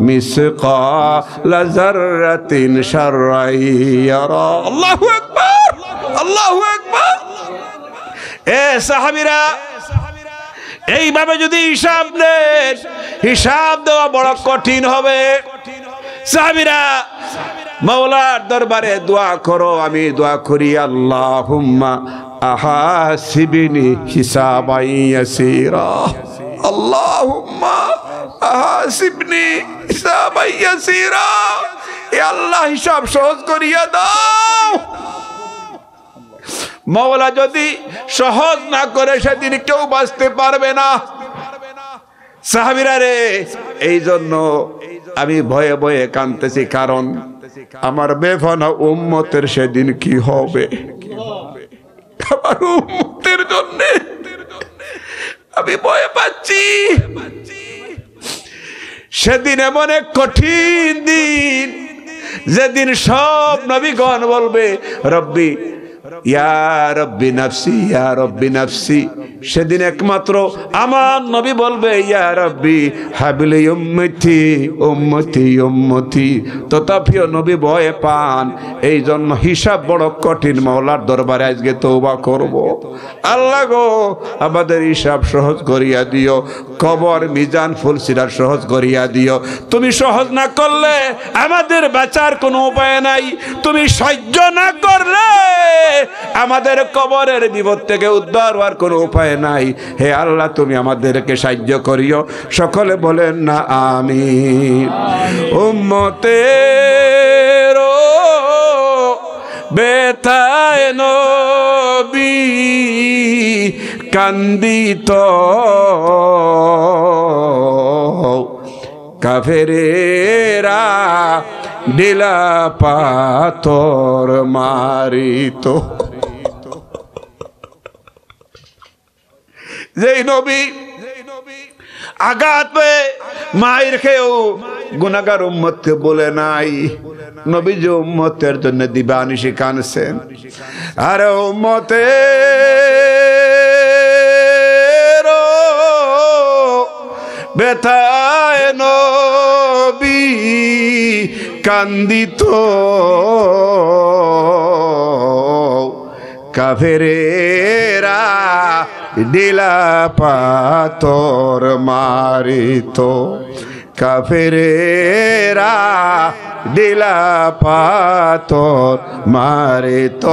মিসকালা যাররাতিন শাররান ইয়ারা। আল্লাহু আকবার, আল্লাহু আকবার। এ সাহাবীরা, এইভাবে যদি হিসাব নেন, হিসাব দেওয়া বড় কঠিন হবে। সাহাবীরা, মাওলার দরবারে দোয়া করো। আমি দোয়া করি, আল্লাহুম্মা আহাসিবনি হিসাবান ইয়াসীরা, আল্লাহুম্মা আহাসিবনি হিসাবান ইয়াসীরা। এ আল্লাহ, হিসাব সহজ করিয়া দাও। মাওলা যদি সহজ না করে সেদিন কেউ বাঁচতে পারবে না। সাহাবীরা রে, এই জন্য আমি ভয়ে ভয়ে কাঁদতেছি, কারণ আমার বেফানা উম্মতের সেদিন কি হবে। আমার উম্মতের জন্য আমি ভয় পাচ্ছি। সেদিন এমন এক কঠিন দিন, যেদিন সব নবীগণ বলবে রব্বি ইয়া রব্বি নাফসি, ইয়া রব্বি নাফসি। সেদিন একমাত্র আমার নবী বলবে ইয়া রব্বি হাবিলি উম্মতি উম্মতি উম্মতি। তথাপিও নবী ভয় পান, এই জন্য হিসাব বড় কঠিন। মাওলার দরবারে আজকে তওবা করব। আল্লাহ গো, আমাদের হিসাব সহজ করিয়া দিও, কবর মিজান ফুলসিরাত সহজ করিয়া দিও। তুমি সহজ না করলে আমাদের বাঁচার কোনো উপায় নাই। তুমি সহ্য না করলে আমাদের কবরের বিপদ থেকে উদ্ধার হওয়ার কোনো উপায় নাই। হে আল্লাহ, তুমি আমাদেরকে সাহায্য করিও। সকলে বলেন না আমিন। উম্মতের বেতায় নবী কান্দিত, কাফেরেরা ঢিলা পাথর মারিত। যেই নবী আঘাত পেয়ে মায়ের খেয়েও গুনাহগার উম্মতকে বলে নাই, নবী যে উম্মতের জন্য দিবানিশি কাঁদছেন। আরে উম্মতের বেতায় নবী কান্দিত, কাফেরেরা ঢিলা পাথর মারিত, কাফেরেরা ঢিলা পাথর মারিত।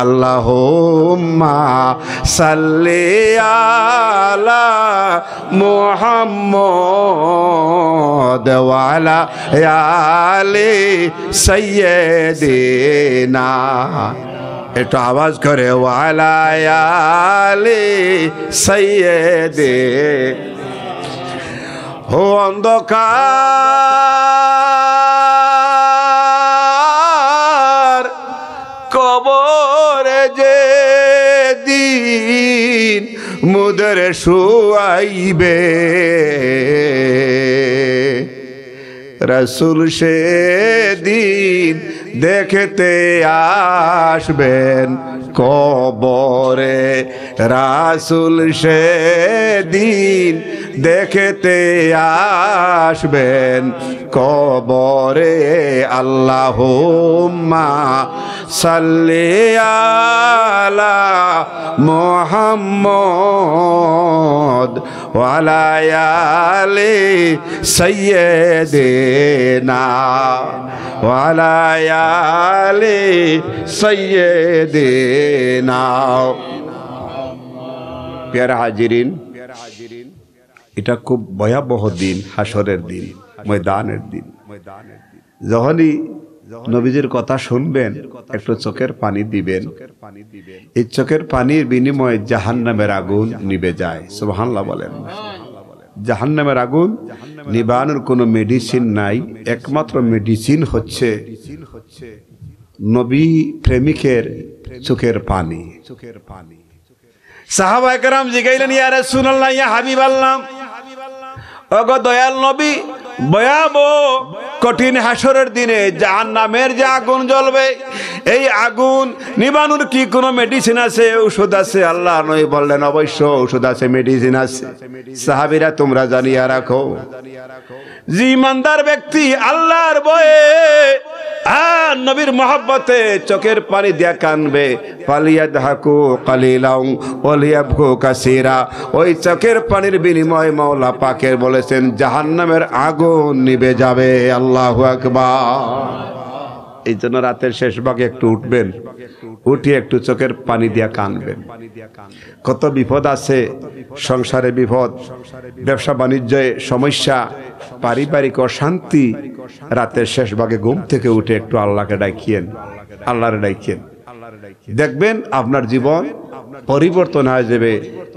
আল্লাহুম্মা সাল্লি আলা মুহাম্মদ ওয়া আলা আলি সাইয়্যিদিনা। একটু আওয়াজ করে, ওয়া আলা আলি সাইয়্যিদিনা। ও অন্ধকার কবরে যে দিন মুদের শুয়াইবে, রাসূল সেদিন দেখতে আসবেন কবরে, রাসূল সেদিন দেখতে আসবেন কবরে। আল্লাহুম্মা সাল্লি আলা মুহাম্মদ ওয়া আলা আলি সাইয়্যিদিনা ওয়া আলা আলি সাইয়্যিদিনা। প্যারা হাজিরিন, এটা খুব ভয়াবহ দিন, হাসরের দিন, ময়দানের দিন। যখনই নবীজির কথা শুনবেন একটু চোখের পানি দিবেন। এই চোখের পানির বিনিময়ে জাহান্নামের আগুন নিভে যায়। সুবহানাল্লাহ বলেন। জাহান্নামের আগুন নিবানোর কোনো মেডিসিন নাই। একমাত্র মেডিসিন হচ্ছে নবী প্রেমিকের চোখের পানি। সাহাবায়ে কেরাম জিগাইলেন, ইয়া রাসূলুল্লাহ, ইয়া হাবিবাল্লাহ, ওগো দয়াল নবী, ভয়াবহ কঠিন হাসরের দিনে জাহান্নামের যে আগুন জ্বলবে, এই আগুন নিবানোর কি কোনো মেডিসিন আছে, ঔষধ আছে? আল্লাহ নবী বললেন, অবশ্য ঔষধ আছে, মেডিসিন আছে। সাহাবীরা তোমরা জানিয়া রাখো, যে ইমানদার ব্যক্তি আল্লাহর ভয়ে আর নবীর মহব্বতে চোখের পানি দিয়া কানবে, ফালিয়াদহাকু কালিলাও ওয়ালিয়াবকু কাসীরা, ওই চোখের পানির বিনিময়ে মাওলা পাকের বলেছেন জাহান্নামের আগুন নিভে যাবে। আল্লাহু আকবার। এই জন্য রাতের শেষ ভাগে একটু উঠবেন, উঠে একটু চোখের পানি দিয়া কানবেন। কত বিপদ আছে, সংসারে বিপদ, ব্যবসা বাণিজ্যে সমস্যা, পারিবারিক অশান্তি। রাতের শেষ ভাগে ঘুম থেকে উঠে একটু আল্লাহকে ডাকিয়েন, আল্লাহরে ডাকিয়েন। দেখবেন আপনার জীবন পরিবর্তন হয়ে যাবে,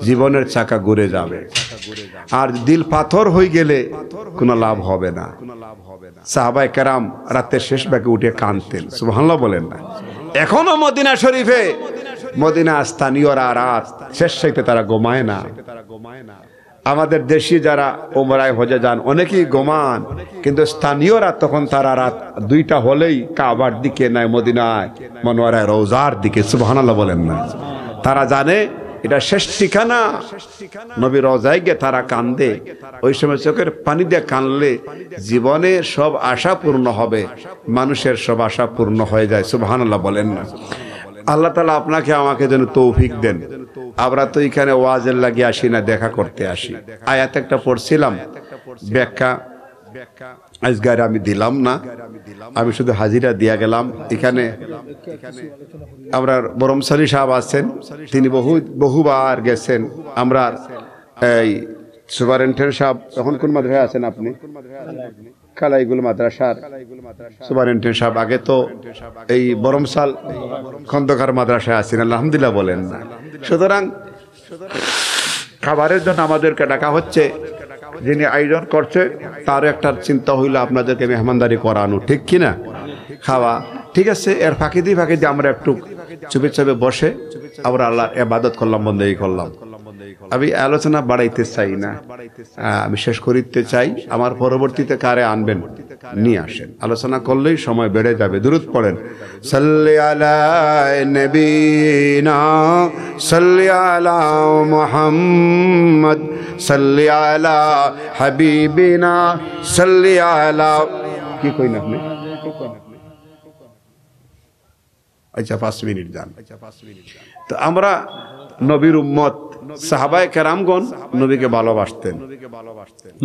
জীবনের চাকা ঘুরে যাবে। আর দিল পাথর হয়ে গেলে কোনো লাভ হবে না। সাহাবায়ে কেরাম রাতের শেষ ভাগে উঠে কাঁদতেন, সুবহানাল্লাহ বলেন না? এখনো মদিনা শরীফে মদিনা স্থানীয়রা রাত শেষ সাইতে তারা ঘুমায় না। আমাদের দেশি যারা ওমরায় হজে যান অনেকেই ঘুমান, কিন্তু স্থানীয়রা তখন তারা রাত 2টা হলেই কাবার দিকে নাই, মদিনায় মনোয়ারায় রওজার দিকে, সুবহানাল্লাহ বলেন না? তারা জানে এটা শেষ ঠিকানা। নবী রওজায় গিয়ে তারা কান্দে। ওই সময় চোখের পানি দিয়ে কানলে জীবনের সব আশা পূর্ণ হবে, মানুষের সব আশা পূর্ণ হয়ে যায়, সুবহানাল্লাহ বলেন না? আল্লাহ তাআলা আপনাকে আমাকে যেন তৌফিক দেন। আমরা তো এখানে ওয়াজের লাগিয়ে আসি না, দেখা করতে আসি। আয়াত একটা পড়ছিলাম, ব্যাখ্যা আজগার আমি দিলাম না, আমি শুধু হাজিরা দিয়া গেলাম। এখানে আমরা বরমসালি সাহেব আছেন, তিনি বহুবার গেছেন। আমরা এই সুপারিনটেন্ডেন্ট সাহেব এখন কোন মাদ্রাসায় আছেন আপনি? কালাইগুল মাদ্রাসার সুপারিনটেন্ডেন্ট সাহেব। আগে তো এই বরমসাল খন্দকার মাদ্রাসায় আছেন, আলহামদুলিল্লাহ বলেন না? সুতরাং খাবারের জন্য আমাদেরকে ডাকা হচ্ছে, যিনি আয়োজন করছে তার একটা চিন্তা হইলো আপনাদেরকে মেহমানদারি করানো, ঠিক কিনা? খাওয়া ঠিক আছে, এর ফাঁকি দিয়ে আমরা একটু চুপে চুপে বসে আমরা আল্লাহর ইবাদত করলাম, বন্দেগী করলাম। আমি আলোচনা বাড়াইতে চাই না, আমি শেষ করিতে চাই। আমার পরবর্তীতে কারে আনবেন নিয়ে আসেন, আলোচনা করলেই সময় বেড়ে যাবে। দুরূদ পড়েন, সাল্লি আলা নবীনা সাল্লি আলা মুহাম্মদ সাল্লি আলা হাবিবিনা সাল্লি আলা, কি কই না আপনি? আচ্ছা 5 মিনিট যান। তো আমরা নবীর উম্মত, সাহাবায়ে কেরামগণ নবীকে ভালোবাসতেন।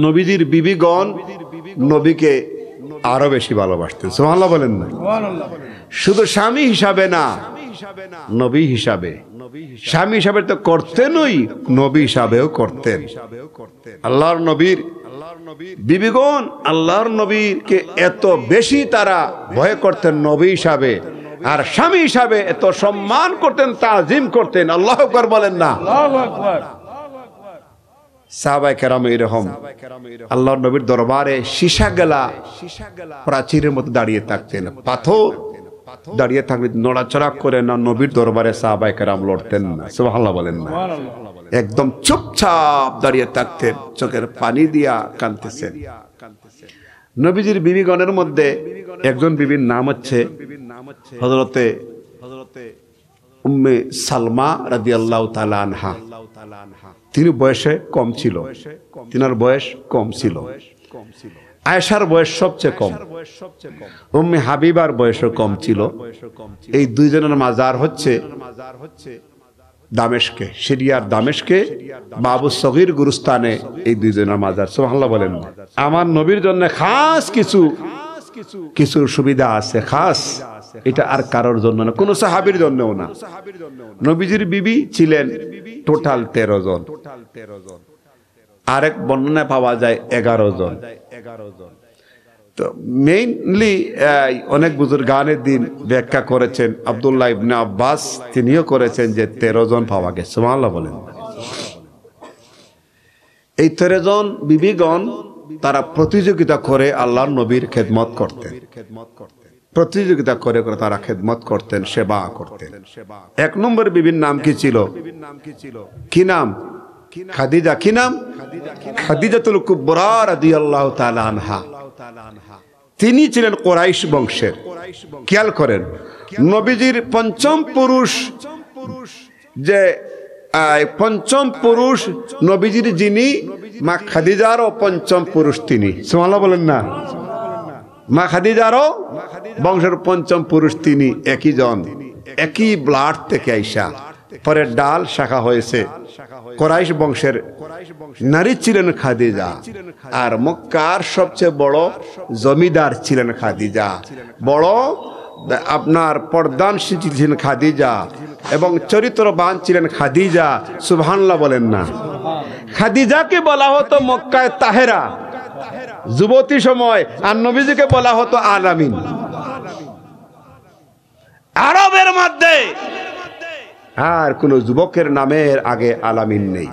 নবীজির বিবিগণ নবীকে আরো বেশি ভালোবাসতেন, সুবহানাল্লাহ বলেন না? শুধু স্বামী হিসাবে না, নবী হিসাবে। স্বামী হিসাবে তো করতেনই, নবী হিসাবেও করতেন। আল্লাহর নবীর বিবিগণ আল্লাহর নবীকে এত বেশি তারা ভয় করতেন নবী হিসাবে, আর স্বামী হিসাবে এত সম্মান করতেন, তাজিম করতেন। আল্লাহু আকবার বলেন না? সাহাবায়ে কেরাম এরকম আল্লাহর নবীর দরবারে সীসা গেলা প্রাচীরের মতো দাঁড়িয়ে থাকতেন। পাথর দাঁড়িয়ে থাকলে নড়াচড়া করে না, নবীর দরবারে সাহাবায়ে কেরাম লড়তেন না, সুবহানাল্লাহ বলেন না? একদম চুপচাপ দাঁড়িয়ে থাকতেন, চোখের পানি দিয়া কাঁদতেছেন। নবীজির বিবিগণের মধ্যে একজন বিবির নাম হচ্ছে হযরতে উম্মে সালমা রাদিয়াল্লাহু তাআলা আনহা। তিনি বয়সে কম ছিল, তিনার বয়স কম ছিল। আয়েশার বয়স সবচেয়ে কম, উম্মে হাবিবার বয়সও কম ছিল। এই দুইজনের মাজার হচ্ছে দামেস্কে, সিরিয়ার দামেস্কে বাবু সগীর গুরুস্থানে এই দুইজনের মাজার, সুবহানাল্লাহ বলেন? আমার নবীর জন্য খাস কিছু সুবিধা আছে, খাস। এটা আর কারোর জন্য না, কোন সাহাবীর জন্যও না। নবীজির বিবি ছিলেন টোটাল 13 জন, আরেক বর্ণনায় পাওয়া যায় 11 জন। তো মেইনলি অনেক বুজুর্গানের দিন ব্যাখ্যা করেছেন, আব্দুল্লাহ ইবনে আব্বাস তিনিও করেছেন যে 13 জন পাওয়া গেছে, সুবহানাল্লাহ বলেন? এই 13 জন বিবিগণ তারা প্রতিযোগিতা করে আল্লাহর নবীর খেদমত করতেন, প্রতিযোগিতা করে তারা খেদমত করতেন, সেবা করতেন। 1 নম্বর বিবির নাম কি ছিল? কি নাম? খাদিজা। কি নাম? খাদিজাতুল কুবরা রাদিয়াল্লাহু তাআলা আনহা। তিনি ছিলেন কুরাইশ বংশের। খেয়াল করেন, নবীজির পঞ্চম পুরুষ, যে পঞ্চম পুরুষ নবীজির যিনি, মা খাদিজারও পঞ্চম পুরুষ তিনি, সুবহানাল্লাহ বলেন না? মা খাদিজারও বংশের পঞ্চম পুরুষ তিনি। একই জন, একই ব্লাড থেকে আইসা পরে ডাল শাখা হয়েছে। কুরাইশ বংশের নারী ছিলেন খাদিজা, আর মক্কার সবচেয়ে বড় জমিদার ছিলেন খাদিজা। বড় আপনার পর্দানশীল ছিলেন খাদিজা এবং চরিত্রবান ছিলেন খাদিজা, সুবহানাল্লাহ বলেন না? খাদিজাকে বলা হতো মক্কায় তাহেরা, যুবতী সময়, আর নবীজিকে বলা হতো আলামিন। আরবের মধ্যে আর কোন যুবকের নামের আগে আলামিন নেই,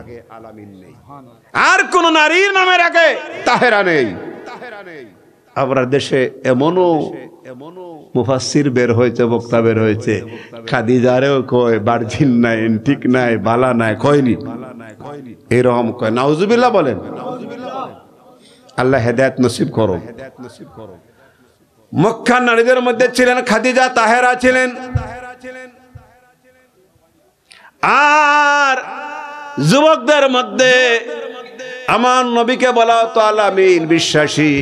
আর কোন নারীর নামের আগে তাহেরা নেই। আপনার দেশে এমনও মুফাসসির বের হয়েছে, বক্তা বের হয়েছে, খাদিজারেও কয় ভার্জিন নাই, ঠিক নাই, বালা নাই, কয়নি এরকম কয়। নাউজুবিল্লাহ বলেন। আল্লাহ হেদায়েত নসিব করো। মক্কার নারীদের মধ্যে ছিলেন খাদিজা, তাহেরা ছিলেন। আর যুবকদের মধ্যে আমার নবীকে বলা হতো আলামিন, বিশ্বাসী,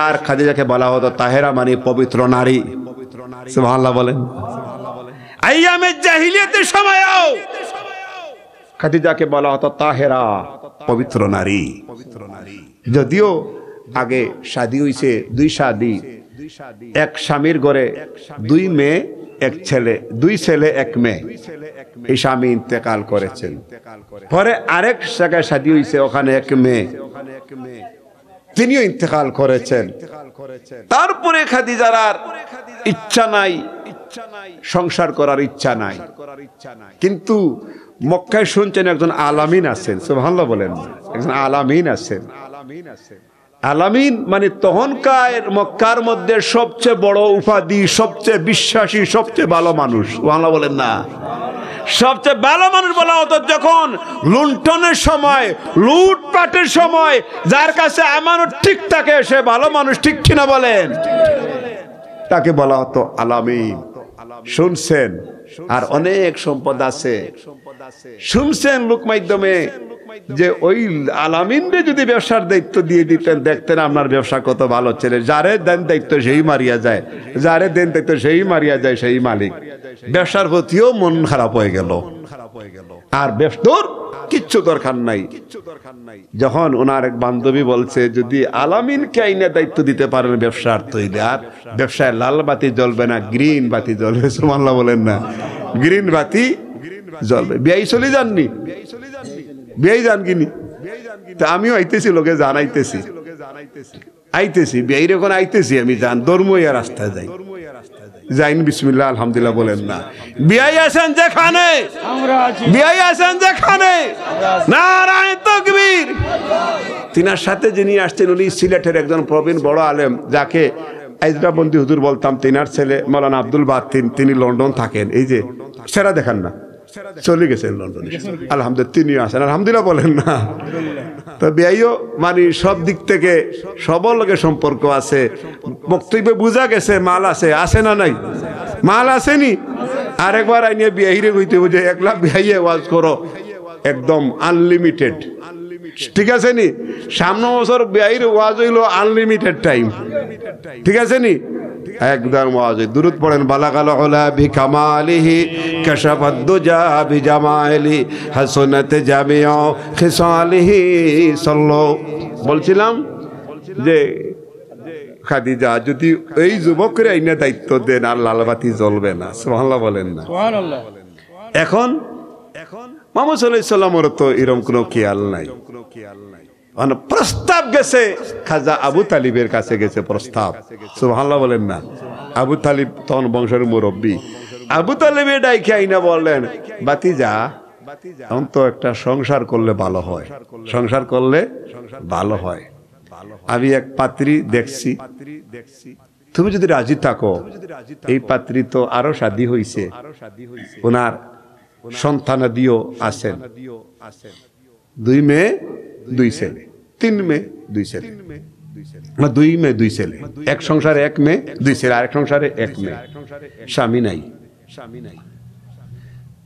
আর খাদিজাকে বলা হতো তাহেরা, মানে পবিত্র নারী। সুবহানাল্লাহ বলেন। আইয়ামে জাহিলিয়াতের সময়ও খাদিজাকে বলা হতো তাহেরা, পবিত্র নারী। যদিও আগে শাদী হইছে, দুই শাদী, এক স্বামীর ঘরে দুই মেয়ে এক ছেলে, দুই ছেলে এক মেয়ে। এই স্বামী ইন্তেকাল করেছেন, পরে আরেক জায়গায় শাদী হইছে, ওখানে এক মেয়ে, তিনিও ইন্তেকাল করেছেন। তারপরে খাদিজার আর ইচ্ছা নাই, সংসার করার ইচ্ছা নাই, কিন্তু মক্কায় শুনছেন একজন আলামিন আছেন। সুবহানাল্লাহ বলেন। একজন আলামিন আছেন। আলামিন মানে তখনকার মক্কার মধ্যে সবচেয়ে বড় উপাধি, সবচেয়ে বিশ্বাসী, সবচেয়ে ভালো মানুষ। সুবহানাল্লাহ বলেন না? সবচেয়ে ভালো মানুষ বলা হতো যখন লুণ্ঠনের সময়, লুটপাটের সময় যার কাছে আমানত ঠিক থাকে সে ভালো মানুষ, ঠিক কিনা বলেন? তাকে বলা হতো আলামিন। শুনছেন, আর অনেক সম্পদ আছে। শুনছেন লোক মাধ্যমে যে ওই আলামিনরে যদি ব্যবসার দায়িত্ব দিয়ে দিতেন, দেখতেন আপনার ব্যবসা কত ভালো ছেলে। যারে দেন দায়িত্ব সেই মারিয়া যায়, যারে দেন দায়িত্ব সেই মারিয়া যায়, সেই মালিক। ব্যবসার প্রতিও মন খারাপ হয়ে গেল, আর ব্যবসার কিচ্ছু দরকার নাই। যখন ওনার এক বান্ধবী বলছে যদি আলামিনকে আইনে দায়িত্ব দিতে পারেন ব্যবসার, তৈরি আর ব্যবসায় লাল বাতি জ্বলবে না, গ্রিন বাতি জ্বলবে। সুবহানাল্লাহ বলেন না? গ্রিন বাতি জ্বলবে। বিয়াই চলে যাননি? বিয়াই যান কিনি? তা আমিও আইতেছি, লোকে জানাইতেছি, আইতেছি বিয়াই রেখন আইতেছি, আমি যান ধর্মইয়া রাস্তায় যাই, যাইন বিসমিল্লাহ আলহামদুলিল্লাহ বলেন না? বিয়াই আছেন যেখানে, বিয়াই আছেন যেখানে, নারায়ে তাকবীর। তিনার সাথে যিনি আসছেন উনি সিলেটের একজন প্রবীণ বড় আলেম, যাকে আইজরাবন্দি হুজুর বলতাম। তিনার ছেলে মাওলানা আব্দুল বাতিন, তিনি লন্ডন থাকেন। এই যে সেরা দেখান না, চলে গেছেন লন্ডনে, আলহামদুলিল্লাহ তিনিও আছেন, আলহামদুলিল্লাহ বলেন না? তো বিয়াইও মানে সব দিক থেকে সবার লগে সম্পর্ক আছে। বক্তব্যে বোঝা গেছে মাল আছে, আছে না নাই? মাল আসেনি? আরেকবার আইনিয়ে বিয়াইরে কইতে বুঝে 1 লাখ বিয়াইয়ে ওয়াজ করো, একদম আনলিমিটেড, ঠিক আছে নি? সামনে বছর বিয়াইর ওয়াজ হইলো আনলিমিটেড টাইম, ঠিক আছে নি? একদম ওয়াজ। দুরূদ পড়েন। বালাগাল উলা বিকামালিহি কাশাফাদ দুজা বিজামালিহি হাসানাত জামিউ খিসালিহি সাল্লাল্লাহু। বলছিলাম যে খাদিজা যদি এই যুবকরা আইনা দায়িত্ব দেন আর লালবাতি জ্বলবে না। সুবহানাল্লাহ বলেন না? সুবহানাল্লাহ। এখন মুহাম্মদ সাল্লাল্লাহু আলাইহি ওয়াসাল্লামের তো এরকম কোনো খেয়াল নাই। প্রস্তাব গেছে খাজা আবু তালিবের কাছে গেছে প্রস্তাব। সুবহানাল্লাহ বলেন না? আবু তালিব তখন বংশের মুরব্বী। আবু তালিবে ডাইকে আইনা বললেন, বাতিজা এখন তো একটা সংসার করলে ভালো হয়, সংসার করলে ভালো হয়। আমি এক পাত্রী দেখছি, তুমি যদি রাজি থাকো, এই পাত্রী তো আরো শাদী হইছে, ওনার সন্তানাদিও আছেন, 2 মেয়ে 2 ছেলে, 3 মেয়ে 2 ছেলে, 2 মেয়ে 2 ছেলে, এক সংসারে 1 মেয়ে 2 ছেলে, আরেক সংসারে 1 মেয়ে, স্বামী নাই।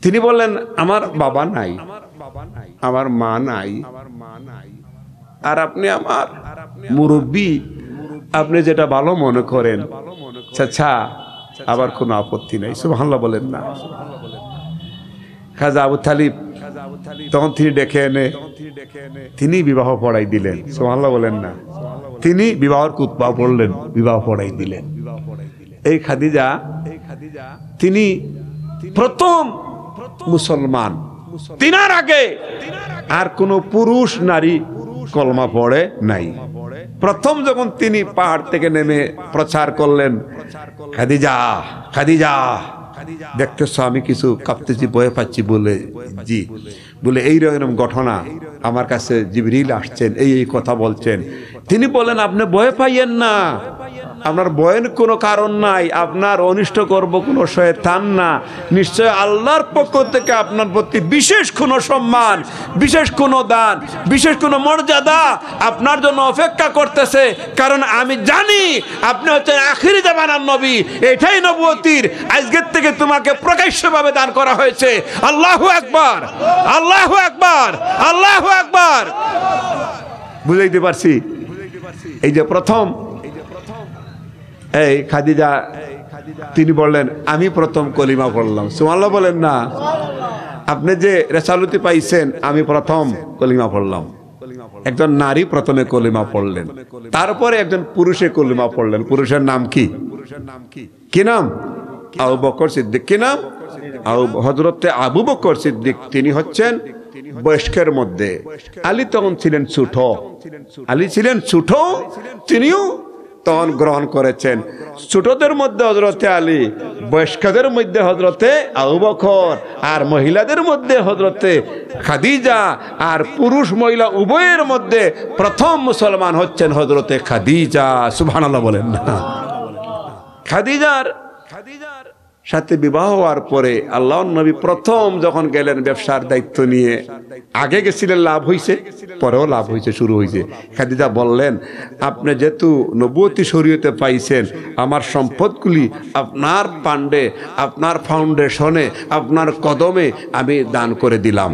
তিনি বললেন আমার বাবা নাই, আমার মা নাই, আর আপনি আমার মুরব্বী, আপনি যেটা ভালো মনে করেন, আচ্ছা আবার কোনো আপত্তি নাই। সুবহানাল্লাহ বলেন না? খাজা আবু তালিব তখন তিনি ডেকে এনে তিনি বিবাহ পড়াই দিলেন। সুবহানাল্লাহ বলেন না? তিনি বিবাহের কুতবা পড়লেন, বিবাহ পড়াই দিলেন। এই খাদিজা তিনি প্রথম মুসলমান। তিনার আগে আর কোন পুরুষ নারী কলমা পড়ে নাই। প্রথম যখন তিনি পাহাড় থেকে নেমে প্রচার করলেন, খাদিজা খাদিজা দেখতেছ আমি কিছু কাঁপতেছি, ভয় পাচ্ছি। বলে জি, বলে এইরকম ঘটনা আমার কাছে জিবরিল আসছেন, এই কথা বলছেন। তিনি বলেন আপনি ভয় পাইয়েন না, আপনার ভয়ের কোনো কারণ নাই, আপনার অনিষ্ট করব কোনো শয়তান না, নিশ্চয় আল্লাহর পক্ষ থেকে আপনার প্রতি বিশেষ কোনো সম্মান, বিশেষ কোনো দান, বিশেষ কোনো মর্যাদা আপনার জন্য অপেক্ষা করতেছে। কারণ আমি জানি আপনি হচ্ছেন আখিরি জামানার নবী, এটাই নবুয়তির আজকের থেকে তোমাকে প্রকাশ্যভাবে দান করা হয়েছে। আল্লাহু আকবার, আল্লাহু আকবার, আল্লাহু আকবার। বুঝাইতে পারছি? এই যে প্রথম এই খাদিজা, তিনি বললেন আমি প্রথম কলিমা পড়লাম। সুবহানাল্লাহ বলেন না? আপনি যে রেসালতি পাইছেন, আমি প্রথম কলিমা পড়লাম। একজন নারী প্রথমে কলিমা পড়লেন, তারপরে একজন পুরুষে কলিমা পড়লেন। পুরুষের নাম কি? কি নাম? আবু বকর সিদ্দিক। কি নাম? হযরতে আবু বকর সিদ্দিক। তিনি হচ্ছেন বয়স্কের মধ্যে। আলী তখন ছিলেন ছোট, আলী ছিলেন ছোট, তিনিও তখন গ্রহণ করেছেন। ছোটদের মধ্যে হযরতে আলী, বয়স্কদের মধ্যে হযরতে আবু বকর, আর মহিলাদের মধ্যে হযরতে খাদিজা, আর পুরুষ মহিলা উভয়ের মধ্যে প্রথম মুসলমান হচ্ছেন হযরতে খাদিজা। সুবহানাল্লাহ বলেন না? খাদিজার সাথে বিবাহ হওয়ার পরে আল্লাহর নবী প্রথম যখন গেলেন ব্যবসার দায়িত্ব নিয়ে, আগে গেছিলেন, লাভ হয়েছে, পরেও লাভ হয়েছে, শুরু হয়েছে। খাদিজা বললেন আপনি যেহেতু নবুয়তি শরীয়তে পাইছেন, আমার সম্পদগুলি আপনার পান্ডে, আপনার ফাউন্ডেশনে, আপনার কদমে আমি দান করে দিলাম।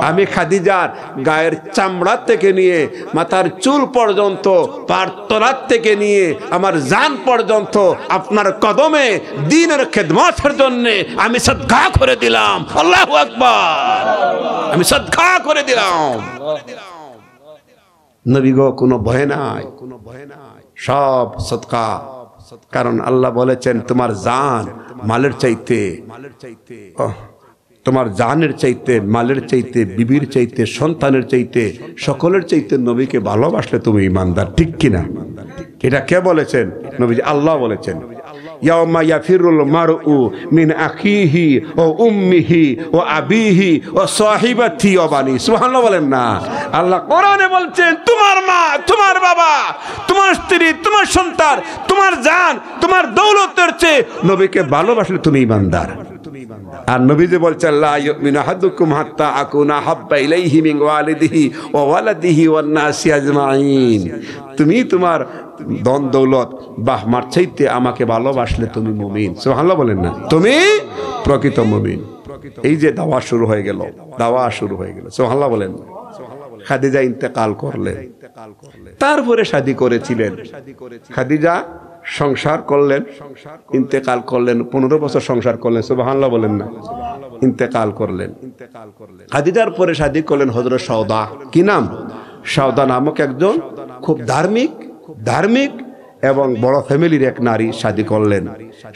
আমি খাদিজার গায়ের চামড়া থেকে নিয়ে মাথার চুল পর্যন্ত, পার তলার থেকে নিয়ে আমার জান পর্যন্ত আপনার কদমে দ্বীনের খেদমতের জন্য আমি সদকা করে দিলাম। আল্লাহু আকবার, আমি সদকা করে দিলাম। নবী গো কোনো ভয় নাই, সব সদকা। কারণ আল্লাহ বলেছেন তোমার জান মালের চাইতে, তোমার জানের চাইতে, মালের চাইতে, বিবির চাইতে, সন্তানের চাইতে, সকলের চাইতে নবীকে ভালোবাসলে তুমি ঈমানদার। ঠিক কিনা? এটা কে বলেছেন? নবীজি আল্লাহ বলেছেন। ইয়াউমা ইয়াফিরুল মারউ মিন আখিহি ও উম্মিহি ও আবিহি ও সাহিবাতি ও বানি। সুবহানাল্লাহ বলেন না? আল্লাহ কোরআনে বলছেন তোমার মা, তোমার বাবা, তোমার স্ত্রী, তোমার সন্তান, তোমার জান, তোমার দৌলতের চেয়ে নবীকে ভালোবাসলে তুমি ঈমানদার। আর নবীজি বলছেন লা ইউমিনু আহাদুকুম হাত্তা আকুনা হাব্বা ইলাইহি মিন ওয়ালিদিহি ওয়া ওয়ালাদিহি ওয়ান নাসি আজমাইন। তুমি তোমার ধন দৌলত বাহমার চাইতে আমাকে ভালোবাসলে তুমি মুমিন। সুবহানাল্লাহ বলেন না? তুমি প্রকৃত মুমিন। এই যে দাওয়া শুরু হয়ে গেল, দাওয়া শুরু হয়ে গেল। সুবহানাল্লাহ বলেন? খাদিজা ইন্তেকাল করলেন, তারপরে শাদী করেছিলেন। খাদিজা সংসার করলেন, ইন্তেকাল করলেন, 15 বছর সংসার করলেন। সুবহানাল্লাহ বলেন না? ইন্তেকাল করলেন। খাদিজার পরে শাদী করলেন হযরত সওদা। কি নাম? সওদা নামক একজন খুব ধার্মিক এবং বড় ফ্যামিলির এক নারী শাদী করলেন।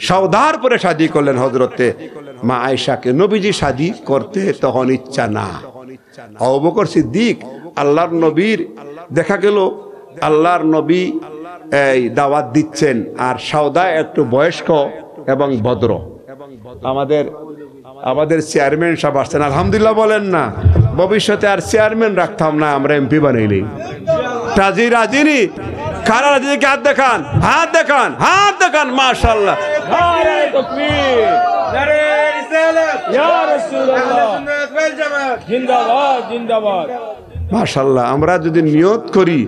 সওদার পরে শাদী করলেন হযরতে মা আয়েশাকে। নবীজি শাদী করতে তখন ইচ্ছা না। আবু বকর সিদ্দিক, আল্লাহর নবীর দেখা গেল আল্লাহর নবী এই দাওয়াত দিচ্ছেন, আর সওদা একটু বয়স্ক এবং ভদ্র। আমাদের চেয়ারম্যান সাহেব আসছেন, আলহামদুলিল্লাহ বলেন না? ভবিষ্যতে আর চেয়ারম্যান রাখতাম না, আমরা এমপি বানাইনি। রাজি রাজিনি? কারা রাজি? হাত দেখান, হাত দেখান, হাত দেখান। মাশাআল্লাহ, মাশাআল্লাহ। আমরা যদি নিয়ত করি,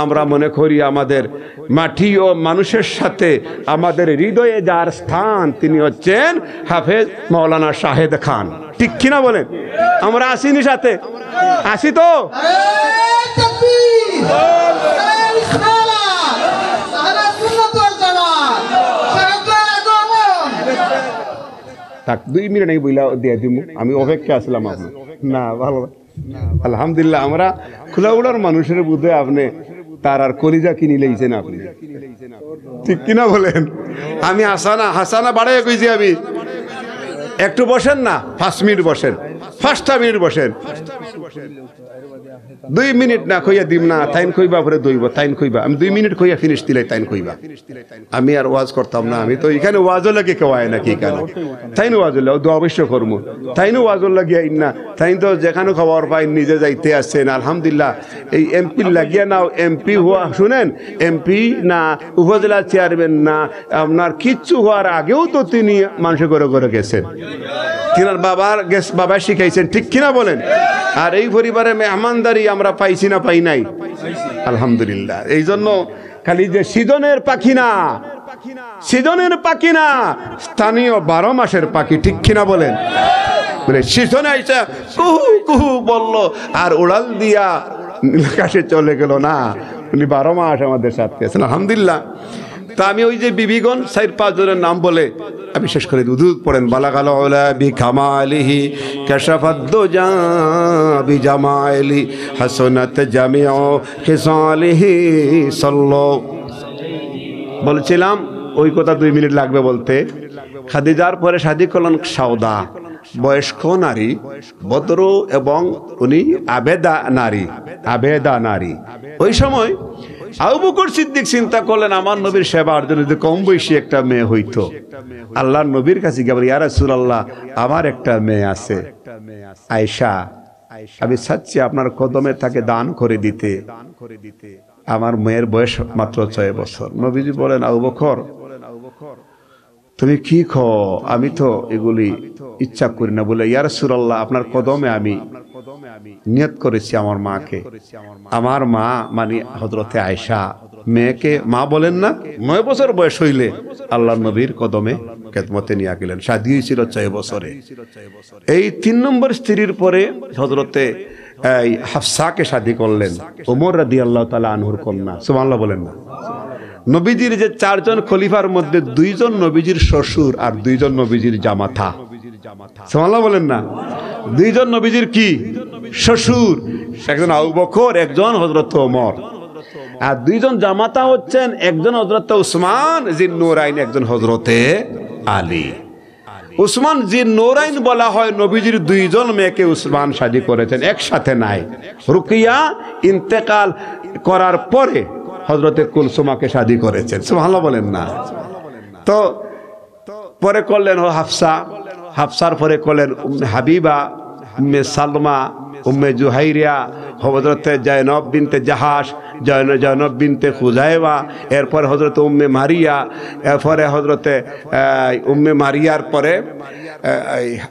আমরা মনে করি আমাদের মাটি ও মানুষের সাথে আমাদের হৃদয়ে যার স্থান, তিনি হচ্ছেন হাফেজ মাওলানা শাহেদ খান। ঠিক কিনা বলেন? আমরা আসিনি সাথে? আসি তো? থাক, 2 মিনিট আমি বইলা দিয়ে দিব, আমি অপেক্ষা আসলাম আপনার। না ভালো, আলহামদুলিল্লাহ। আমরা খোলাউড়ার মানুষের বুঝে আপনি তার আর কলিজা কিনি লইছেন আপনি। ঠিক কিনা বলেন? আমি হাসানা বাড়াই কইছি। আমি একটু বসেন না, 5 মিনিট বসেন, 5টা মিনিট বসেন 2 মিনিট না কইয়া দিম না তাইন কইবা পরে দইব তাইন কইবা আমি 2 মিনিট কইয়া ফিনিশ দিলে তাইন কইবা আমি আর ওয়াজ করতাম না আমি তো এখানে ওয়াজও লাগে কেউ আয় নাকি কেন তাইন ওয়াজ হলে দোয়া অবশ্য করবো তাইনও ওয়াজও লাগিয়া না তাইন তো যেখানে খবর পাই নিজে যাইতে আসছেন আলহামদুলিল্লাহ এই এমপি লাগিয়া নাও এমপি হওয়া শুনেন এমপি না উপজেলা চেয়ারম্যান না আপনার কিচ্ছু হওয়ার আগেও তো তিনি মানুষের ঘরে ঘরে গেছেন তিনার বাবা শিখাইছেন ঠিক কিনা বলেন আর এই পরিবারে মেহমানদারি আমরা পাইছি না পাই নাই আলহামদুলিল্লাহ এই জন্য খালি যে সিজনের পাখি না সিজনের পাখি না স্থানীয় 12 মাসের পাখি ঠিক কিনা বলেন বলে সিজনে আইসা কুহু কুহু বললো আর উড়াল দিয়া আকাশে চলে গেল না উনি 12 মাস আমাদের সাথে আছেন আলহামদুলিল্লাহ তা আমি ওই যে বিবিগণ 4-5 জনের নাম বলে আমি শেষ করে দুধ পড়েন বালাগাল ওলা বিকামালিহি কাশাফাদ্দুজা বিজামাইলি হাসনাত জামিউ খিসালিহি সাল্লাল্লাহু বলছিলাম ওই কথা 2 মিনিট লাগবে বলতে খাদিজার পরে শাদী করলেন সাউদা বয়স্ক নারী বদর এবং উনি আবেদা নারী ওই সময় আবু বকর সিদ্দিক চিন্তা করলেন আমার নবীর সেবার জন্য যদি কম বয়সী একটা মেয়ে হইতো আল্লাহর নবীর কাছে গিয়ে বলে ইয়া রাসূলুল্লাহ আমার একটা মেয়ে আছে আয়েশা আমি চাচ্ছি আপনার কদমে তাকে দান করে দিতে আমার মেয়ের বয়স মাত্র 6 বছর নবীজি বলেন আবু বকর তুমি কি খো আমি তো এগুলি ইচ্ছা করি না বলে ইয়া রাসূলুল্লাহ আপনার কদমে আমি নিয়ত করেছি আমার মাকে আমার মা মানে হযরতে আয়েশা মেয়েকে মা বলেন না 9 বছর বয়স হইলে আল্লাহর নবীর কদমে খেদমতে নিয়ে গেলেন শাদী ছিল 6 বছরে এই 3 নম্বর স্ত্রীর পরে হযরতে হাফসাকে শাদী করলেন ওমর রাদিয়াল্লাহু তাআলা আনহুর কন্যা সুবহানাল্লাহ বলেন না নবীজির যে 4 জন খলিফার মধ্যে 2 জন নবীজির শ্বশুর আর 2 জন নবীজির জামাতা সুবহানাল্লাহ বলেন না 2 জন নবীজির কি শ্বশুর একজন আবু বকর একজন হযরত ওমর আর 2 জন জামাতা হচ্ছেন একজন হযরত উসমান জিন্নুরাইন একজন হযরতে আলী উসমান জিন্নুরাইন বলা হয় নবীজির 2 জন মেয়েকে উসমান শাদী করেছেন একসাথে নাই রুকিয়া ইন্তেকাল করার পরে হযরতে কুলসুমাকে শাদী করেছেন সুবহানাল্লাহ বলেন না তো পরে করলেন হাফসার পরে করলেন হাবিবা উম্মে সালমা উম্মে জুহাইরিয়া হযরতে জায়নব বিনতে জাহাশ জায়নব বিনতে খুজাইবা এরপর হযরত উম্মে মারিয়া এরপরে হযরতে উম্মে মারিয়ার পরে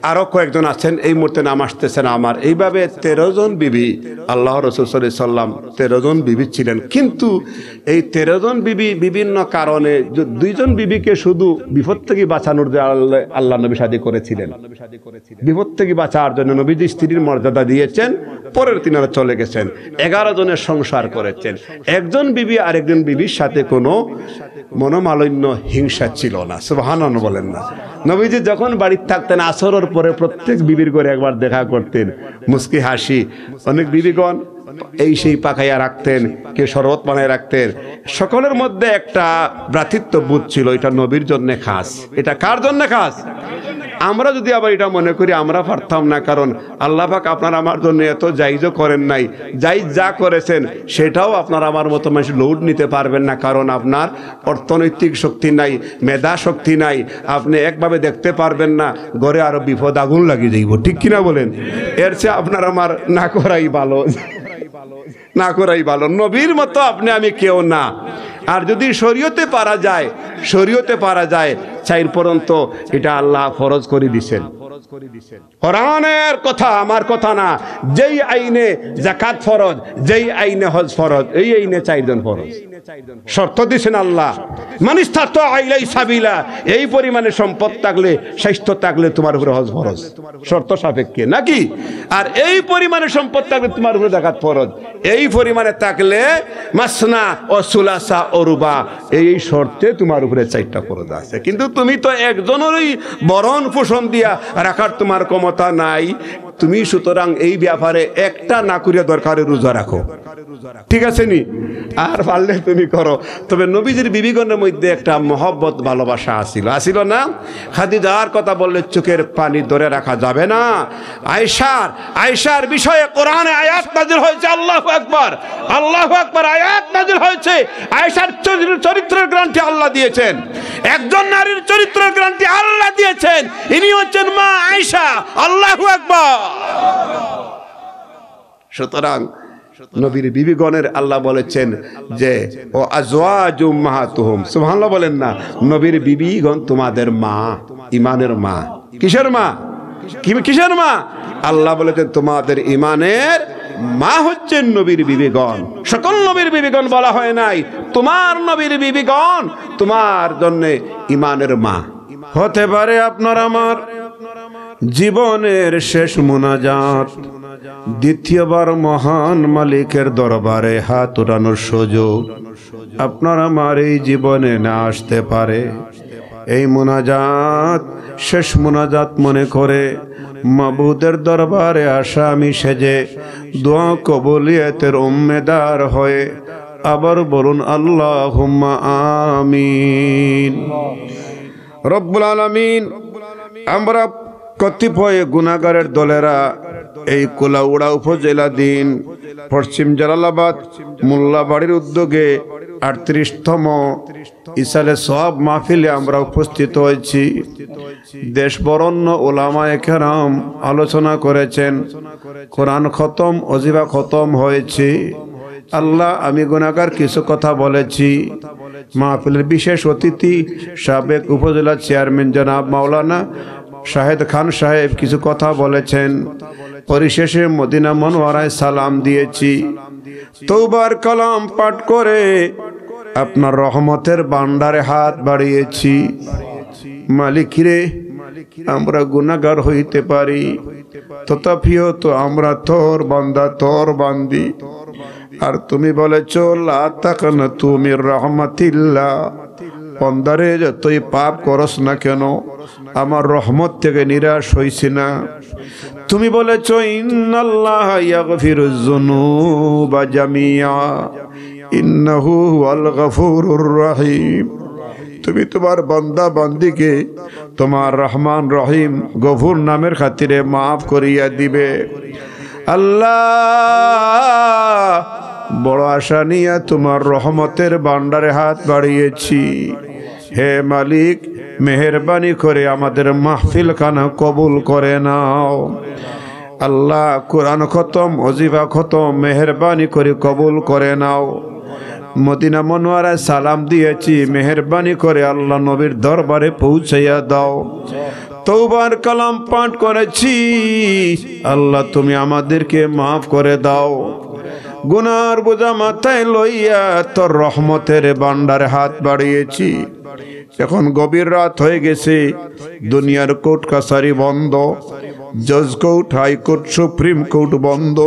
আরো কয়েকজন আছেন এই মুহূর্তে নাম আসতেছে না আমার এইভাবে 13 জন বিবি আল্লাহ রাসূল সাল্লাল্লাহু আলাইহি সাল্লাম 13 জন বিবি ছিলেন কিন্তু এই 13 জন বিবি বিভিন্ন কারণে 2 জন বিবিকে শুধু বিপদ থেকে বাঁচানোর জন্য আল্লাহ নবী শাদী করেছিলেন বিপদ থেকে বাঁচার জন্য নবীজি স্ত্রীর মর্যাদা দিয়েছেন পরের তিনারা চলে গেছেন 11 জনের সংসার করেছেন একজন বিবি আরেকজন বিবির সাথে কোনো মনোমালিন্য হিংসা ছিল না সুবহানাল্লাহ বলেন না নবীজি যখন বাড়িতে থাকতেন আসরের পরে প্রত্যেক বিবির ঘরে একবার দেখা করতেন মুস্কি হাসি অনেক বিবিগণ এই সেই পাকাইয়া রাখতেন কে শরবত বানায় রাখতেন সকলের মধ্যে একটা ভ্রাতৃত্ববোধ ছিল এটা নবীর জন্য খাস এটা কার জন্য খাস আমরা যদি আবার এটা মনে করি আমরা পারতাম না কারণ আল্লাহ পাক আপনার আমার জন্য এত জায়েজও করেন নাই জায়েজ যা করেছেন সেটাও আপনার আমার মতো মানুষ লোড নিতে পারবেন না কারণ আপনার অর্থনৈতিক শক্তি নাই মেধা শক্তি নাই আপনি একভাবে দেখতে পারবেন না ঘরে আরো বিপদ আগুন লাগিয়ে যাইব ঠিক কিনা বলেন এর চেয়ে আপনার আমার না করাই ভালো নবীর মতো আপনি আমি কেউ না আর যদি শরীয়তে পারা যায় চাইর পর্যন্ত এটা আল্লাহ ফরজ করে দিয়েছেন কোরআনের কথা আমার কথা না যেই আইনে যাকাত ফরজ যেই আইনে হজ ফরজ এই আইনে 4 জন ফরজ শর্ত দিয়েছেন আল্লাহ মানিস্তাত আইলাই সাবিলা এই পরিমাণে সম্পদ থাকলে স্বাস্থ্য থাকলে তোমার উপরে হজ ফরজ শর্ত সাপেক্ষে নাকি আর এই পরিমাণে সম্পদ থাকলে তোমার উপরে যাকাত ফরজ এই পরিমাণে থাকলে মাসনা ও সুলাসা ও রুবা এই শর্তে তোমার উপরে 4টা ফরজ আছে কিন্তু তুমি তো একজনেরই বরণ পোষণ দিয়া রাখার তোমার ক্ষমতা নাই তুমি সুতরাং এই ব্যাপারে একটা না করিয়া দরকারে রোজা রাখো ঠিক আছে নি? আর পারলে তুমি করো। তবে নবীজির বিবিগণের মধ্যে একটা মহব্বত ভালোবাসা আসিল না? খাদিজার কথা বললে চোখের পানি ধরে রাখা যাবে না। আয়েশার বিষয়ে কোরআনে আয়াত নাযিল হয়েছে। আল্লাহু আকবার, আল্লাহু আকবার, আয়াত নাযিল হয়েছে। আয়েশার চরিত্রের গ্যারান্টি আল্লাহ দিয়েছেন। একজন নারীর চরিত্রের গ্যারান্টি আল্লাহ দিয়েছেন, ইনি হচ্ছেন মা আয়েশা। আল্লাহু আকবার। সুতরাং নবীর বিবিগণের আল্লাহ বলেছেন যে ও আজওয়াজু উম্মাহাতুহুম, সুবহানাল্লাহ বলেন না? নবীর বিবিগণ তোমাদের মা, ইমানের মা। কিসের মা? কিসের মা? আল্লাহ বলেছেন তোমাদের ইমানের মা হচ্ছেন নবীর বিবিগণ। সকল নবীর বিবিগণ বলা হয় নাই, তোমার নবীর বিবিগণ তোমার জন্য ইমানের মা। হতে পারে আপনার আমার জীবনের শেষ মুনাজাত, দ্বিতীয়বার মহান মালিকের দরবারে হাত উঠানোর সুযোগ আপনার আমার এই জীবনে না আসতে পারে। এই মুনাজাত শেষ মুনাজাত মনে করে মাবুদের দরবারে আসামি সেজে দোয়া কবুলিয়তের উম্মেদার হয়ে আবার বলুন আল্লাহুম্মা আমিন। রব্বুল আলামিন, আমরা কতিপয় গুনাহগারের দলেরা এই কুলাউড়া উপজেলাধীন পশ্চিম জালালাবাদ মোল্লাবাড়ির উদ্যোগে 38তম ইসালে সওয়াব মাহফিলে আমরা উপস্থিত হয়েছি। দেশ বরণ্য উলামায়ে কেরাম আলোচনা করেছেন, কোরআন খতম, ওজিফা খতম হয়েছে। আল্লাহ, আমি গুনাহগার কিছু কথা বলেছি। মাহফিলের বিশেষ অতিথি সাবেক উপজেলা চেয়ারম্যান জনাব মাওলানা শাহেদ খান সাহেব কিছু কথা বলেছেন। পরিশেষে মদিনা মনোয়ারায় সালাম দিয়েছি। তওবার কালাম পাঠ করে আপনার রহমতের ভান্ডারে হাত বাড়িয়েছি। মালিক রে, আমরা গুনাহগার হইতে পারি, তথাপিও তো আমরা তোর বান্দা, তোর বান্দি। আর তুমি বলেছ লা তাকনাতু মির রাহমাতিল্লাহ, বান্দারে যতই পাপ করস না কেন আমার রহমত থেকে নিরাশ হইছি না। তুমি বলেছ ইন্নাল্লাহা ইয়াগফিরুয যুনুবা জামিআ ইন্নাহু হুয়াল গফুরুর রহিম। তুমি তোমার বান্দা বান্দিকে তোমার রহমান রহিম গফুর নামের খাতিরে মাফ করিয়া দিবে। আল্লাহ, বড় আশা নিয়ে তোমার রহমতের ভান্ডারে হাত বাড়িয়েছি। হে মালিক, মেহেরবানি করে আমাদের মাহফিল খানা কবুল করে নাও। আল্লাহ, কোরআন খতম, ওজিফা খতম মেহেরবানি করে কবুল করে নাও। মদিনা মনোয়ারায় সালাম দিয়েছি, মেহেরবানি করে আল্লাহ নবীর দরবারে পৌঁছাইয়া দাও। তওবার কালাম পাঠ করেছি, আল্লাহ তুমি আমাদেরকে মাফ করে দাও। গুনার বোঝা মাথায় লইয়া তোর রহমতের ভান্ডারে হাত বাড়িয়েছি। এখন গভীর রাত হয়ে গেছে, দুনিয়ার কোর্ট কাছারি বন্ধ, জজ কোর্ট, হাইকোর্ট, সুপ্রিম কোর্ট বন্ধ,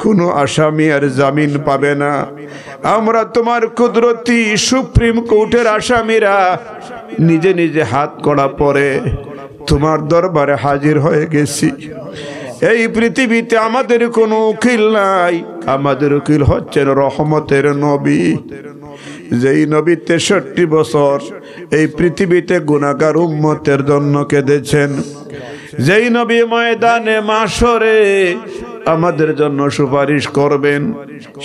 কোনো আসামি আর জামিন পাবে না। আমরা তোমার কুদরতি সুপ্রিম কোর্টের আসামিরা নিজে নিজে হাত কড়া পরে তোমার দরবারে হাজির হয়ে গেছি। এই পৃথিবীতে আমাদের কোনো উকিল নাই, আমাদের উকিল হচ্ছেন রহমতের নবী। যেই নবী 63 বছর এই পৃথিবীতে গুনাহগার উম্মতের জন্য কেঁদেছেন, যেই নবী ময়দানে মাশরে আমাদের জন্য সুপারিশ করবেন,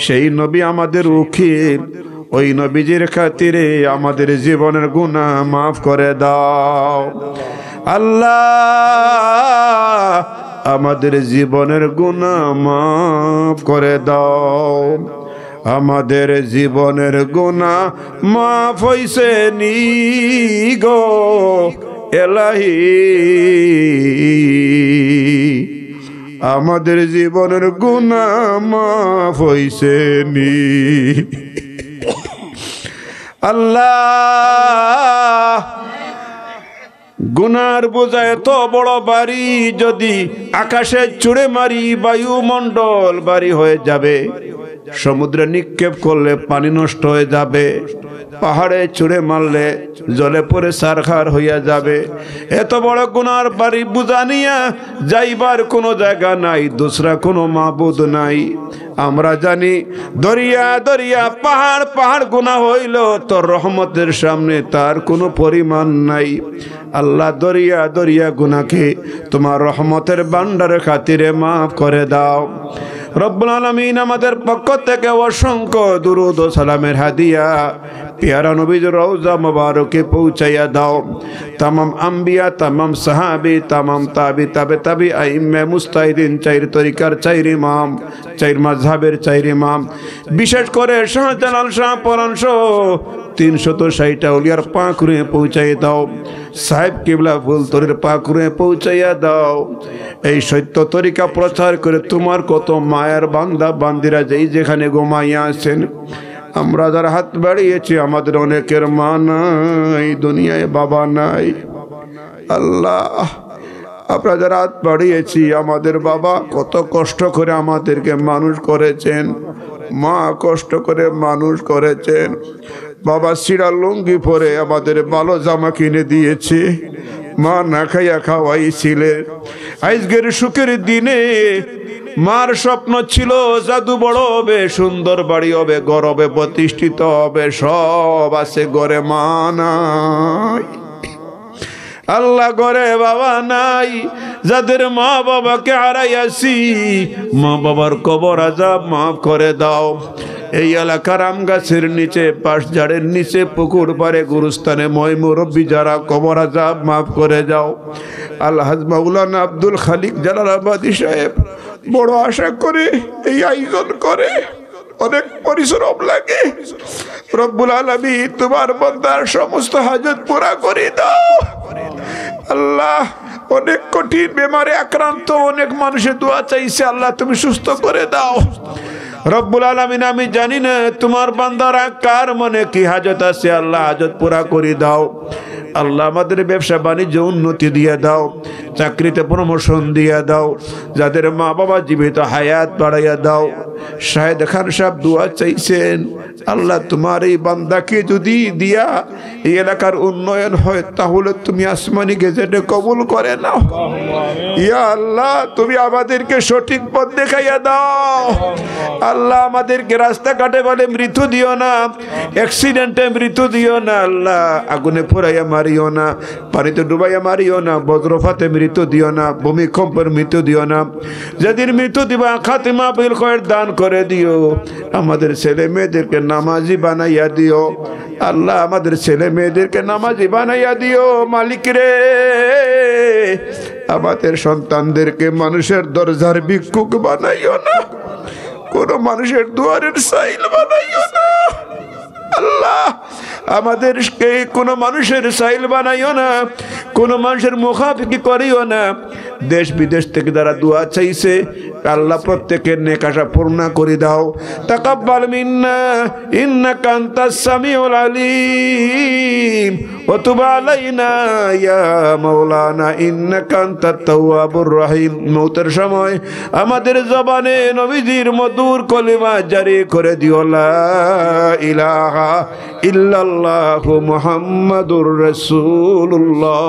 সেই নবী আমাদের উকিল। ওই নবীজির খাতিরে আমাদের জীবনের গুনাহ মাফ করে দাও। আল্লাহ, আমাদের জীবনের গুনাহ মাফ করে দাও। আমাদের জীবনের গুনাহ মাফ হইছে নি গো এলাহি, আমাদের জীবনের গুনাহ মাফ হইছে নি। আল্লাহ, গুনার বোঝা এত বড় বাড়ি, যদি আকাশে ছুঁড়ে মারি বায়ুমণ্ডল বাড়ি হয়ে যাবে। সমুদ্রে নিক্ষেপ করলে পানি নষ্ট হয়ে যাবে, পাহাড়ে ছুঁড়ে মারলে জলে পড়ে সারখার হইয়া যাবে। এত বড় গুনার বাড়ি বুঝা নিয়া যাইবার কোনো জায়গা নাই, দোসরা কোনো মাবুদ নাই। আমরা জানি দরিয়া দরিয়া পাহাড় পাহাড় গুনাহ হইল তোর রহমতের সামনে তার কোনো পরিমাণ নাই। আল্লাহ দরিয়া দরিয়া গুনাহকে তোমার রহমতের ভান্ডারের খাতিরে মাফ করে দাও। রব্বুল আলামিন আমাদের পক্ষ থেকে অসংখ্য দুরূদ ও সালামের হাদিয়া প্যারা নবীর রওজা মুবারকে পৌঁছাইয়া দাও। तमाम আম্বিয়া, तमाम সাহাবী, तमाम তাবি তাবে তাবি আইম্মে মুস্তাহিদিন, চাইর তরিকার চাইর ইমাম, চাইর মাযহাবের চাইর ইমাম, বিশেষ করে শাহজালাল শাহ পরাণ সহ 360 আউলিয়ার পাকুরে পৌঁছাইয়া দাও। সাহেব কিবলা ফুলতরির পাকুরে পৌঁছাইয়া দাও। এই সত্য তরিকা প্রচার করে তোমার কত মায়ের বান্দা বান্দিরা যেই যেখানে ঘুমাইয়া আছেন, আমরা যারা হাত বাড়িয়েছি আমাদের অনেকের মা নাই, দুনিয়ায় বাবা নাই। আল্লাহ আমরা যারা হাত বাড়িয়েছি আমাদের বাবা কত কষ্ট করে আমাদেরকে মানুষ করেছেন, মা কষ্ট করে মানুষ করেছেন, বাবা সিরা লুঙ্গি পরে আমাদের ভালো জামা কিনে দিয়েছে, মা না খাইয়া খাওয়াইছিলেন। আজকের সুখের দিনে মার স্বপ্ন ছিল জাদু বড় হবে, সুন্দর বাড়ি হবে, ঘর হবে, প্রতিষ্ঠিত হবে, সব আছে, ঘরে মা নাই। আল্লাহ ঘরে বাবা নাই। যাদের মা বাবাকে হারাইয়াছি, মা বাবার কবর আযাব মাফ করে দাও। এই এলাকার আম গাছের নিচে, পাশঝাড়ের নিচে, পুকুর পাড়ে, গুরুস্থানে মই মুরব্বী যারা, কবর আযাব মাফ করে যাও। আলহাজ মাওলানা আব্দুল খালিক জালালাবাদী সাহেব বড় আশা করে এই আয়োজন করে, অনেক পরিশ্রম লাগে। রব্বুল আলামিন তোমার বান্দার সমস্ত হাজত পুরা করে দাও। আল্লাহ অনেক কঠিন বেমারে আক্রান্ত অনেক মানুষের দোয়া চাইছে, আল্লাহ তুমি সুস্থ করে দাও। রব্বুল আলামিন আমি জানি না তোমার বান্দারা কার মনে কি হাজত আছে, আল্লাহ হাজত পুরা করে দাও। আল্লাহ আমাদের ব্যবসা বাণিজ্য উন্নতি দিয়ে দাও, চাকরিতে প্রমোশন দিয়ে দাও, যাদের মা বাবা জীবিত হায়াত বাড়াইয়া দাও। শাহেদ খান সাহেব দোয়া চাইছেন, আল্লাহ তোমার এই বান্দাকে যদি দিয়া এই এলাকার উন্নয়ন হয় তাহলে তুমি আসমানি গেজেটে কবুল করে নাও। ইয়া আল্লাহ তুমি আমাদেরকে সঠিক পথ দেখাইয়া দাও। আল্লাহ আমাদেরকে রাস্তাঘাটে বলে মৃত্যু দিও না, অ্যাক্সিডেন্টে মৃত্যু দিও না, আল্লাহ আগুনে পোড়াইয়া মারিও না, পানিতে ডুবাইয়া মারিও না, বজ্রপাতে মৃত্যু দিও না, ভূমিকম্পের মৃত্যু দিও না। যেদিন মৃত্যু দিবা খাতিমা বিল খৈর দান করে দিও। আমাদের ছেলে মেয়েদেরকে নামাজি বানাইয়া দিও। আল্লাহ আমাদের ছেলে মেয়েদেরকে নামাজি বানাইয়া দিও। মালিক রে আমাদের সন্তানদেরকে মানুষের দরজার ভিক্ষুক বানাইও না, কোন মানুষের দুয়ারের সাইল বানাইও না। আল্লাহ আমাদেরকে কোনো মানুষের সাইল বানাইও না, কোনো মানুষের মুখাফিকি করিও না। দেশ বিদেশ থেকে যারা দোয়া চাইছে আল্লাহ প্রত্যেকের নেক আশা পূর্ণ করে দাও। তাকাব্বাল মিন্না ইন্নাকা আনতাস সামিউল আলিম ওয়া তুব আলাইনা ইয়া মাওলানা ইন্নাকা আনতাত তাওয়াবুর রহিম। মওতের সময় আমাদের জবানে নবীজির মধুর কলিমা জারি করে দিও, লা ইলাহা ইল্লাল্লাহু মুহাম্মাদুর রাসূলুল্লাহ।